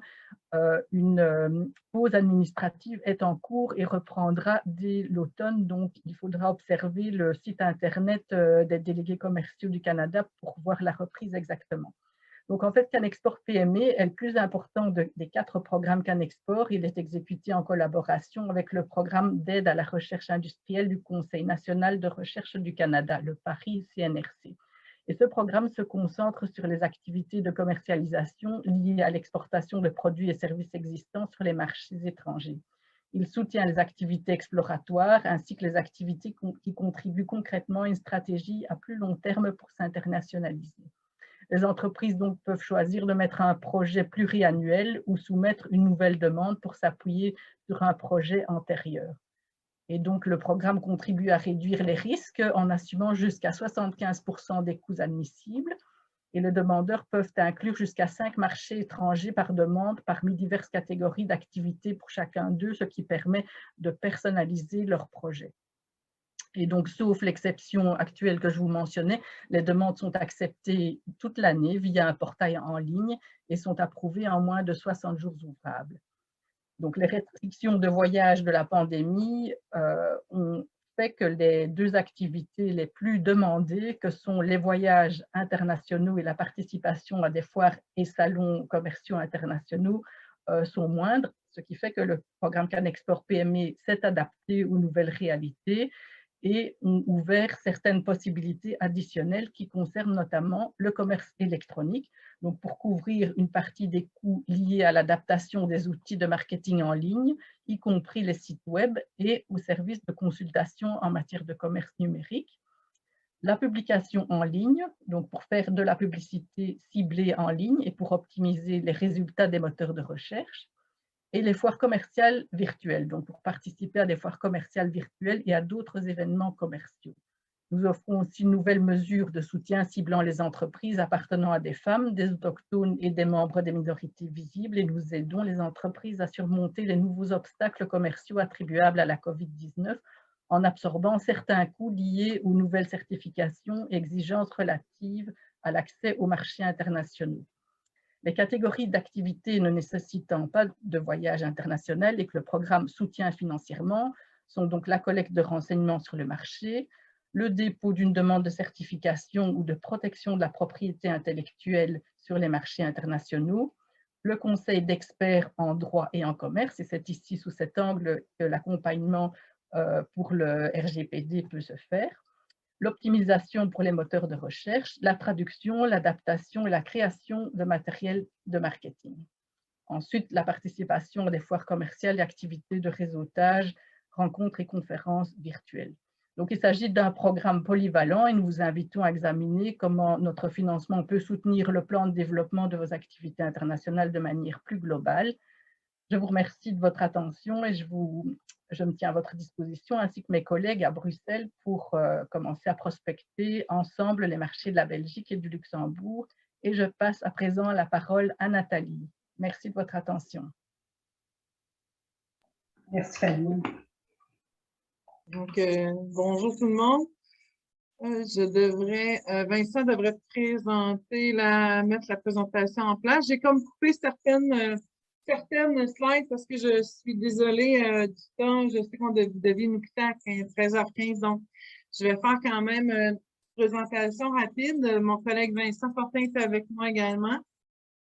une pause administrative est en cours et reprendra dès l'automne. Donc, il faudra observer le site Internet des délégués commerciaux du Canada pour voir la reprise exactement. Donc, en fait, CanExport PME est le plus important des 4 programmes CanExport. Il est exécuté en collaboration avec le programme d'aide à la recherche industrielle du Conseil national de recherche du Canada, le PARI CNRC. Et ce programme se concentre sur les activités de commercialisation liées à l'exportation de produits et services existants sur les marchés étrangers. Il soutient les activités exploratoires ainsi que les activités qui contribuent concrètement à une stratégie à plus long terme pour s'internationaliser. Les entreprises donc peuvent choisir de mettre un projet pluriannuel ou soumettre une nouvelle demande pour s'appuyer sur un projet antérieur. Et donc, le programme contribue à réduire les risques en assumant jusqu'à 75% des coûts admissibles. Et les demandeurs peuvent inclure jusqu'à 5 marchés étrangers par demande parmi diverses catégories d'activités pour chacun d'eux, ce qui permet de personnaliser leur projet. Et donc, sauf l'exception actuelle que je vous mentionnais, les demandes sont acceptées toute l'année via un portail en ligne et sont approuvées en moins de 60 jours ouvrables. Donc, les restrictions de voyage de la pandémie ont fait que les 2 activités les plus demandées, que sont les voyages internationaux et la participation à des foires et salons commerciaux internationaux, sont moindres, ce qui fait que le programme CanExport PME s'est adapté aux nouvelles réalités et ont ouvert certaines possibilités additionnelles qui concernent notamment le commerce électronique, donc pour couvrir une partie des coûts liés à l'adaptation des outils de marketing en ligne, y compris les sites web et aux services de consultation en matière de commerce numérique. La publication en ligne, donc pour faire de la publicité ciblée en ligne et pour optimiser les résultats des moteurs de recherche. Et les foires commerciales virtuelles, donc pour participer à des foires commerciales virtuelles et à d'autres événements commerciaux. Nous offrons aussi une nouvelle mesure de soutien ciblant les entreprises appartenant à des femmes, des autochtones et des membres des minorités visibles et nous aidons les entreprises à surmonter les nouveaux obstacles commerciaux attribuables à la COVID-19 en absorbant certains coûts liés aux nouvelles certifications et exigences relatives à l'accès aux marchés internationaux. Les catégories d'activités ne nécessitant pas de voyage international et que le programme soutient financièrement sont donc la collecte de renseignements sur le marché, le dépôt d'une demande de certification ou de protection de la propriété intellectuelle sur les marchés internationaux, le conseil d'experts en droit et en commerce, et c'est ici sous cet angle que l'accompagnement pour le RGPD peut se faire, l'optimisation pour les moteurs de recherche, la traduction, l'adaptation et la création de matériel de marketing. Ensuite, la participation à des foires commerciales et activités de réseautage, rencontres et conférences virtuelles. Donc, il s'agit d'un programme polyvalent et nous vous invitons à examiner comment notre financement peut soutenir le plan de développement de vos activités internationales de manière plus globale. Je vous remercie de votre attention et je me tiens à votre disposition ainsi que mes collègues à Bruxelles pour commencer à prospecter ensemble les marchés de la Belgique et du Luxembourg. Et je passe à présent la parole à Nathalie. Merci de votre attention. Merci Fanny. Donc, bonjour tout le monde. Vincent devrait mettre la présentation en place. J'ai comme coupé certaines slides parce que je suis désolée du temps. Je sais qu'on devait nous quitter à 13h15, donc je vais faire quand même une présentation rapide. Mon collègue Vincent Fortin est avec moi également.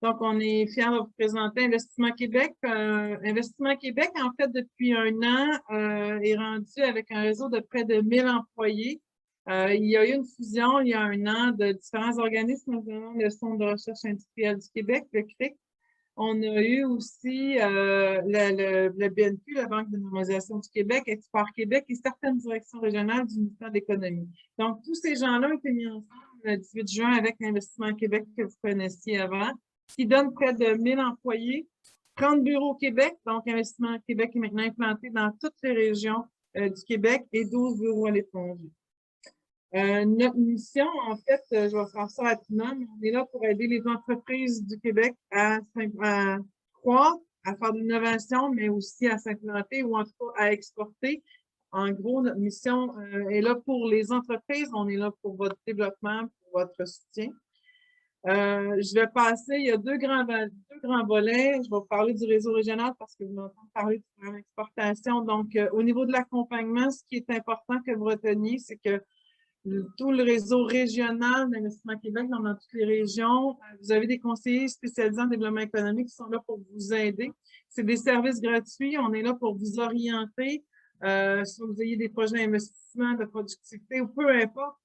Donc, on est fiers de vous présenter Investissement Québec. Investissement Québec, en fait, depuis un an, est rendu avec un réseau de près de 1000 employés. Il y a eu une fusion il y a un an de différents organismes, notamment le Centre de recherche industrielle du Québec, le CRIC. On a eu aussi le BNQ, la Banque de normalisation du Québec, Export Québec et certaines directions régionales du ministère de l'Économie. Donc, tous ces gens-là ont été mis ensemble le 18 juin avec l'Investissement Québec que vous connaissiez avant, qui donne près de 1000 employés, 30 bureaux au Québec. Donc, Investissement Québec est maintenant implanté dans toutes les régions du Québec et 12 bureaux à l'étranger. Notre mission, en fait, je vais faire ça rapidement, mais on est là pour aider les entreprises du Québec à croître, à faire de l'innovation, mais aussi à s'implanter ou en tout cas à exporter. En gros, notre mission est là pour les entreprises, on est là pour votre développement, pour votre soutien. Je vais passer, il y a deux grands volets. Je vais vous parler du réseau régional parce que vous m'entendez parler du programme exportation. Donc, au niveau de l'accompagnement, ce qui est important que vous reteniez, c'est que tout le réseau régional d'Investissement Québec dans toutes les régions. Vous avez des conseillers spécialisés en développement économique qui sont là pour vous aider. C'est des services gratuits. On est là pour vous orienter. Si vous ayez des projets d'investissement, de productivité ou peu importe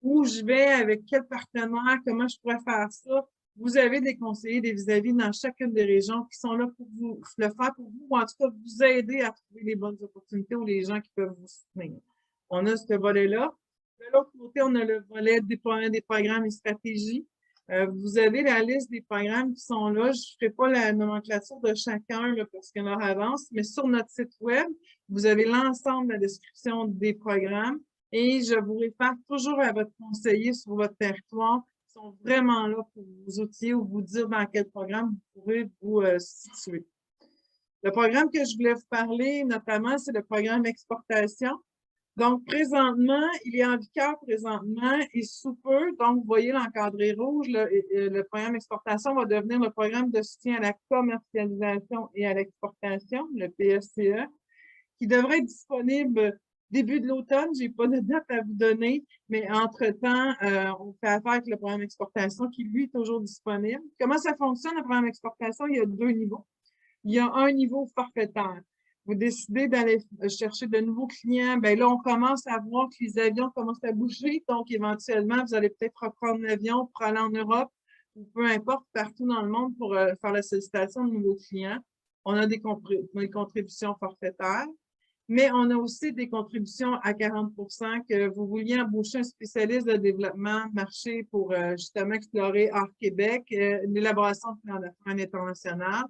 où je vais, avec quel partenaire, comment je pourrais faire ça. Vous avez des conseillers, des vis-à-vis dans chacune des régions qui sont là pour vous le faire pour vous ou en tout cas vous aider à trouver les bonnes opportunités ou les gens qui peuvent vous soutenir. On a ce volet-là. De l'autre côté, on a le volet déploiement des programmes et stratégies. Vous avez la liste des programmes qui sont là. Je ne ferai pas la nomenclature de chacun là, parce qu'il y en aura avance, mais sur notre site Web, vous avez l'ensemble de la description des programmes et je vous réfère toujours à votre conseiller sur votre territoire qui sont vraiment là pour vous outiller ou vous dire dans quel programme vous pourrez vous situer. Le programme que je voulais vous parler, notamment, c'est le programme exportation. Donc, présentement, il est en vigueur présentement et sous peu, donc vous voyez l'encadré rouge, le programme exportation va devenir le programme de soutien à la commercialisation et à l'exportation, le PSCE, qui devrait être disponible début de l'automne. Je n'ai pas de date à vous donner, mais entre-temps, on fait affaire avec le programme exportation qui, lui, est toujours disponible. Comment ça fonctionne, le programme exportation? Il y a deux niveaux. Il y a un niveau forfaitaire. Vous décidez d'aller chercher de nouveaux clients, bien là, on commence à voir que les avions commencent à bouger. Donc, éventuellement, vous allez peut-être reprendre l'avion pour aller en Europe ou peu importe, partout dans le monde pour faire la sollicitation de nouveaux clients. On a des contributions forfaitaires, mais on a aussi des contributions à 40 que vous vouliez embaucher un spécialiste de développement marché pour justement explorer hors Québec, l'élaboration de plans d'affaires international.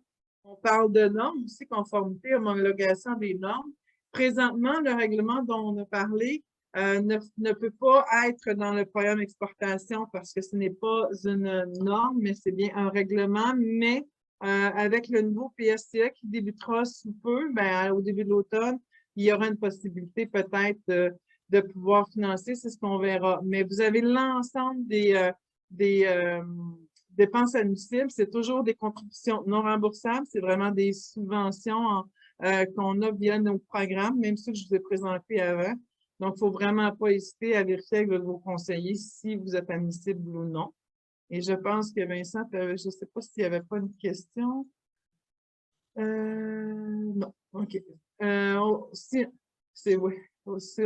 On parle de normes aussi, conformité, homologation des normes. Présentement, le règlement dont on a parlé ne peut pas être dans le programme exportation parce que ce n'est pas une norme, mais c'est bien un règlement. Mais avec le nouveau PSCE qui débutera sous peu, au début de l'automne, il y aura une possibilité peut-être de pouvoir financer, c'est ce qu'on verra. Mais vous avez l'ensemble des dépenses admissibles, c'est toujours des contributions non remboursables, c'est vraiment des subventions qu'on a via nos programmes, même ceux que je vous ai présentés avant. Donc, il ne faut vraiment pas hésiter à vérifier avec vos conseillers si vous êtes admissible ou non. Et je pense que Vincent, je ne sais pas s'il n'y avait pas une question. Non, OK.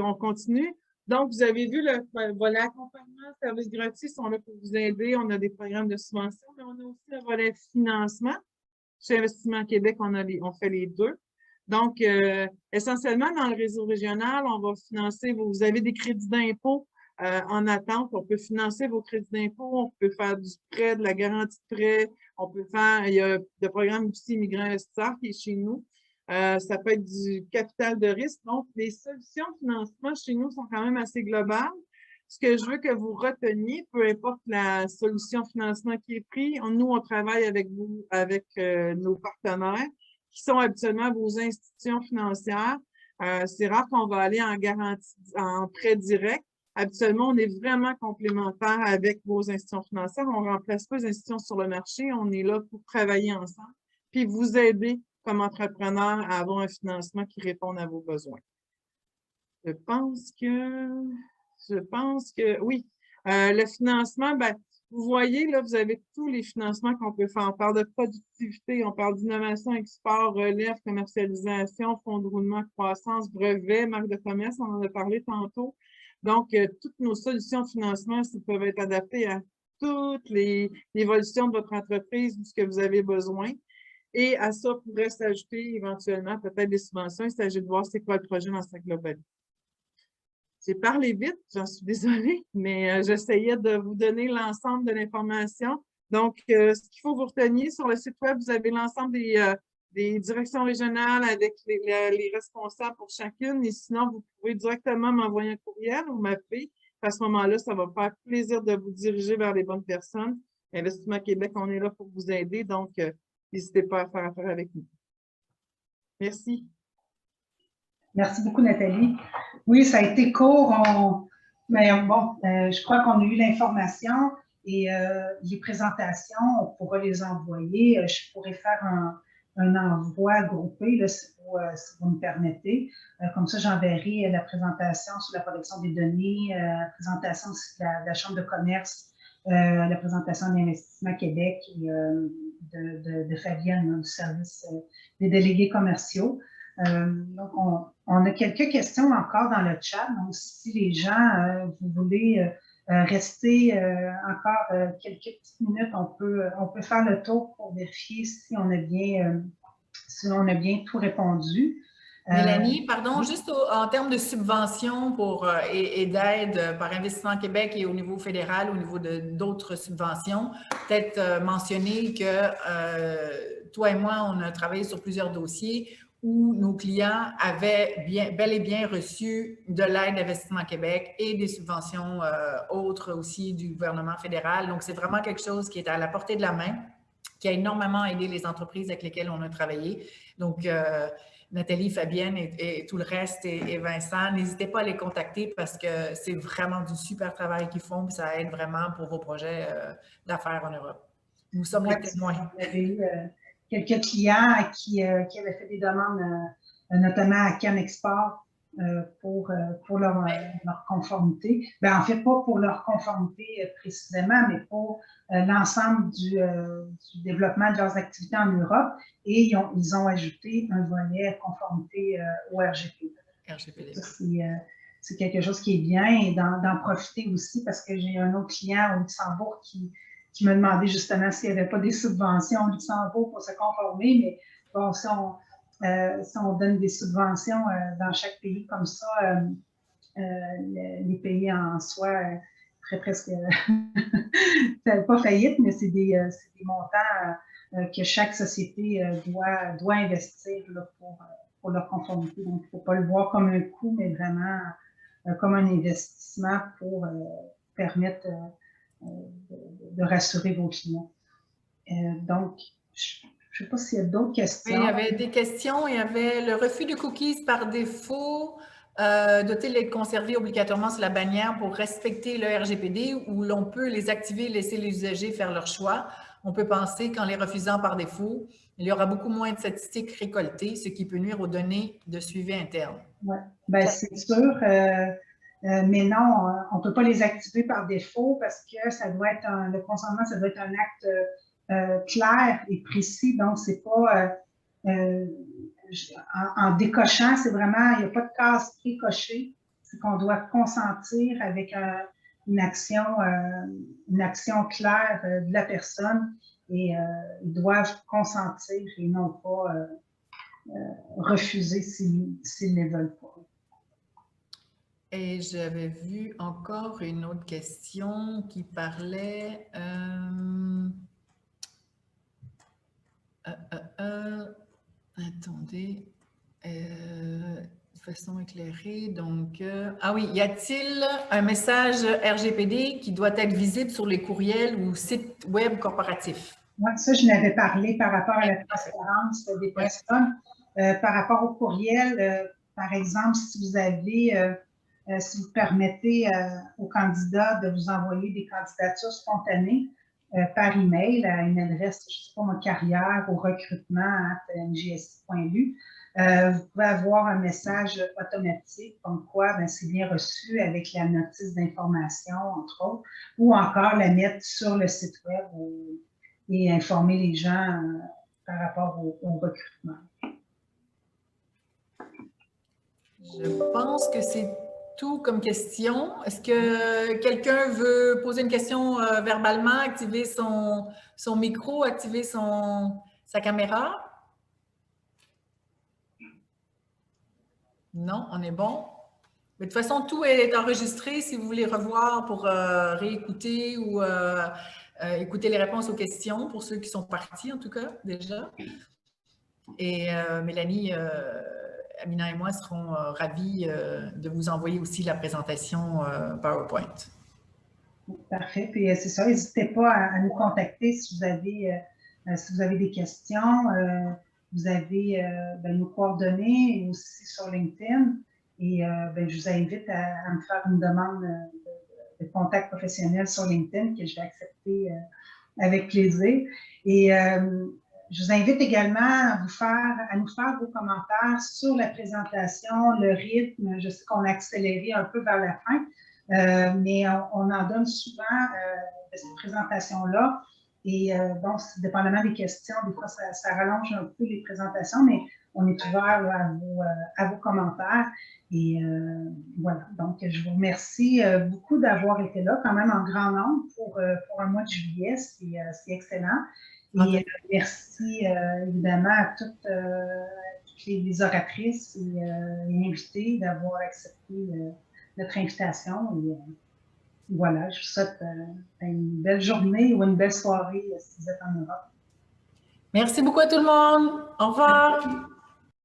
On continue. Donc, vous avez vu le volet accompagnement, services gratuits sont là pour vous aider. On a des programmes de subvention, mais on a aussi le volet financement. Chez Investissement Québec, on fait les deux. Donc, essentiellement, dans le réseau régional, on va financer, vous avez des crédits d'impôt en attente. On peut financer vos crédits d'impôt, on peut faire du prêt, de la garantie de prêt, on peut faire, il y a le programme aussi Immigrants Investisseurs qui est chez nous. Ça peut être du capital de risque. Donc, les solutions de financement chez nous sont quand même assez globales. Ce que je veux que vous reteniez, peu importe la solution de financement qui est prise, nous, on travaille avec vous, avec nos partenaires qui sont habituellement vos institutions financières. C'est rare qu'on va aller en garantie, en prêt direct. Habituellement, on est vraiment complémentaires avec vos institutions financières. On ne remplace pas les institutions sur le marché. On est là pour travailler ensemble, puis vous aider comme entrepreneur à avoir un financement qui réponde à vos besoins. Je pense que oui. Le financement, ben, vous voyez, là, vous avez tous les financements qu'on peut faire. On parle de productivité, on parle d'innovation, export, relève, commercialisation, fonds de roulement, croissance, brevets, marque de commerce, on en a parlé tantôt. Donc, toutes nos solutions de financement, ça peuvent être adaptées à toutes les évolutions de votre entreprise, de ce que vous avez besoin. Et à ça pourrait s'ajouter éventuellement peut-être des subventions. Il s'agit de voir c'est quoi le projet dans sa globalité. J'ai parlé vite, j'en suis désolée, mais j'essayais de vous donner l'ensemble de l'information. Donc, ce qu'il faut vous retenir sur le site web, vous avez l'ensemble des directions régionales avec les responsables pour chacune. Et sinon, vous pouvez directement m'envoyer un courriel ou m'appeler. À ce moment-là, ça va me faire plaisir de vous diriger vers les bonnes personnes. Investissement Québec, on est là pour vous aider. Donc, n'hésitez pas à faire affaire avec nous. Merci. Merci beaucoup, Nathalie. Oui, ça a été court, mais bon, je crois qu'on a eu l'information et les présentations, on pourra les envoyer. Je pourrais faire un envoi groupé, là, si vous me permettez. Comme ça, j'enverrai la présentation sur la protection des données, la présentation de la Chambre de commerce, la présentation d'Investissement Québec et de Fabienne, du service des délégués commerciaux. Donc, on a quelques questions encore dans le chat. Donc, si les gens, vous voulez rester encore quelques petites minutes, on peut faire le tour pour vérifier si on a bien tout répondu. Mélanie, pardon, juste en termes de subventions et d'aide par Investissement Québec et au niveau fédéral, au niveau d'autres subventions, peut-être mentionner que toi et moi, on a travaillé sur plusieurs dossiers où nos clients avaient bel et bien reçu de l'aide d'Investissement Québec et des subventions autres aussi du gouvernement fédéral. Donc, c'est vraiment quelque chose qui est à la portée de la main, qui a énormément aidé les entreprises avec lesquelles on a travaillé. Donc, Nathalie, Fabienne et tout le reste et Vincent, n'hésitez pas à les contacter parce que c'est vraiment du super travail qu'ils font et ça aide vraiment pour vos projets d'affaires en Europe. Nous sommes les témoins. Vous avez eu quelques clients qui avaient fait des demandes, notamment à CanExport, pour leur conformité. Bien, en fait, pas pour leur conformité précisément, mais pour l'ensemble du développement de leurs activités en Europe. Et ils ont ajouté un volet conformité au RGPD. C'est quelque chose qui est bien et d'en profiter aussi parce que j'ai un autre client au Luxembourg qui me demandait justement s'il n'y avait pas des subventions au Luxembourg pour se conformer. Mais bon, si on donne des subventions dans chaque pays comme ça, les pays en soi feraient presque pas faillite, mais c'est des montants que chaque société doit investir là, pour leur conformité. Donc, il ne faut pas le voir comme un coût, mais vraiment comme un investissement pour permettre de rassurer vos clients. Donc, je ne sais pas s'il y a d'autres questions. Oui, il y avait des questions. Il y avait le refus de cookies par défaut. Doit-il être conservé obligatoirement sur la bannière pour respecter le RGPD ou l'on peut les activer et laisser les usagers faire leur choix? On peut penser qu'en les refusant par défaut, il y aura beaucoup moins de statistiques récoltées, ce qui peut nuire aux données de suivi interne. Oui, bien, c'est sûr. Mais non, on ne peut pas les activer par défaut parce que ça doit être le consentement, ça doit être un acte clair et précis. Donc, c'est pas en décochant, c'est vraiment, il n'y a pas de case précochée. C'est qu'on doit consentir avec une action claire de la personne et ils doivent consentir et non pas refuser s'ils ne veulent pas. Et j'avais vu encore une autre question qui parlait… attendez, de façon éclairée, donc… ah oui, y a-t-il un message RGPD qui doit être visible sur les courriels ou sites web corporatifs? Oui, ça, je n'avais parlé par rapport à la transparence des personnes. Par rapport au courriel, par exemple, si vous avez si vous permettez aux candidats de vous envoyer des candidatures spontanées par email à une adresse, je ne sais pas, ma carrière au recrutement@mjsi.lu. Vous pouvez avoir un message automatique comme quoi c'est bien reçu avec la notice d'information, entre autres, ou encore la mettre sur le site web et informer les gens par rapport au recrutement. Je pense que c'est tout comme question. Est-ce que quelqu'un veut poser une question verbalement, activer son micro, activer sa caméra? Non, on est bon. Mais de toute façon, tout est enregistré si vous voulez revoir pour réécouter ou écouter les réponses aux questions, pour ceux qui sont partis en tout cas déjà. Et Mélanie, Amina et moi serons ravis de vous envoyer aussi la présentation PowerPoint. Parfait. Puis c'est ça, n'hésitez pas à nous contacter si vous avez des questions. Vous avez nos coordonnées aussi sur LinkedIn. Et je vous invite à me faire une demande de contact professionnel sur LinkedIn que je vais accepter avec plaisir. Et je vous invite également à nous faire vos commentaires sur la présentation, le rythme. Je sais qu'on a accéléré un peu vers la fin, mais on en donne souvent de cette présentation-là. Et dépendamment des questions, des fois, ça rallonge un peu les présentations, mais on est ouvert à vos commentaires. Et voilà, donc je vous remercie beaucoup d'avoir été là, quand même en grand nombre pour un mois de juillet. C'est excellent. Et merci évidemment à toutes les oratrices et invités d'avoir accepté notre invitation. Et voilà, je vous souhaite une belle journée ou une belle soirée si vous êtes en Europe. Merci beaucoup à tout le monde. Au revoir.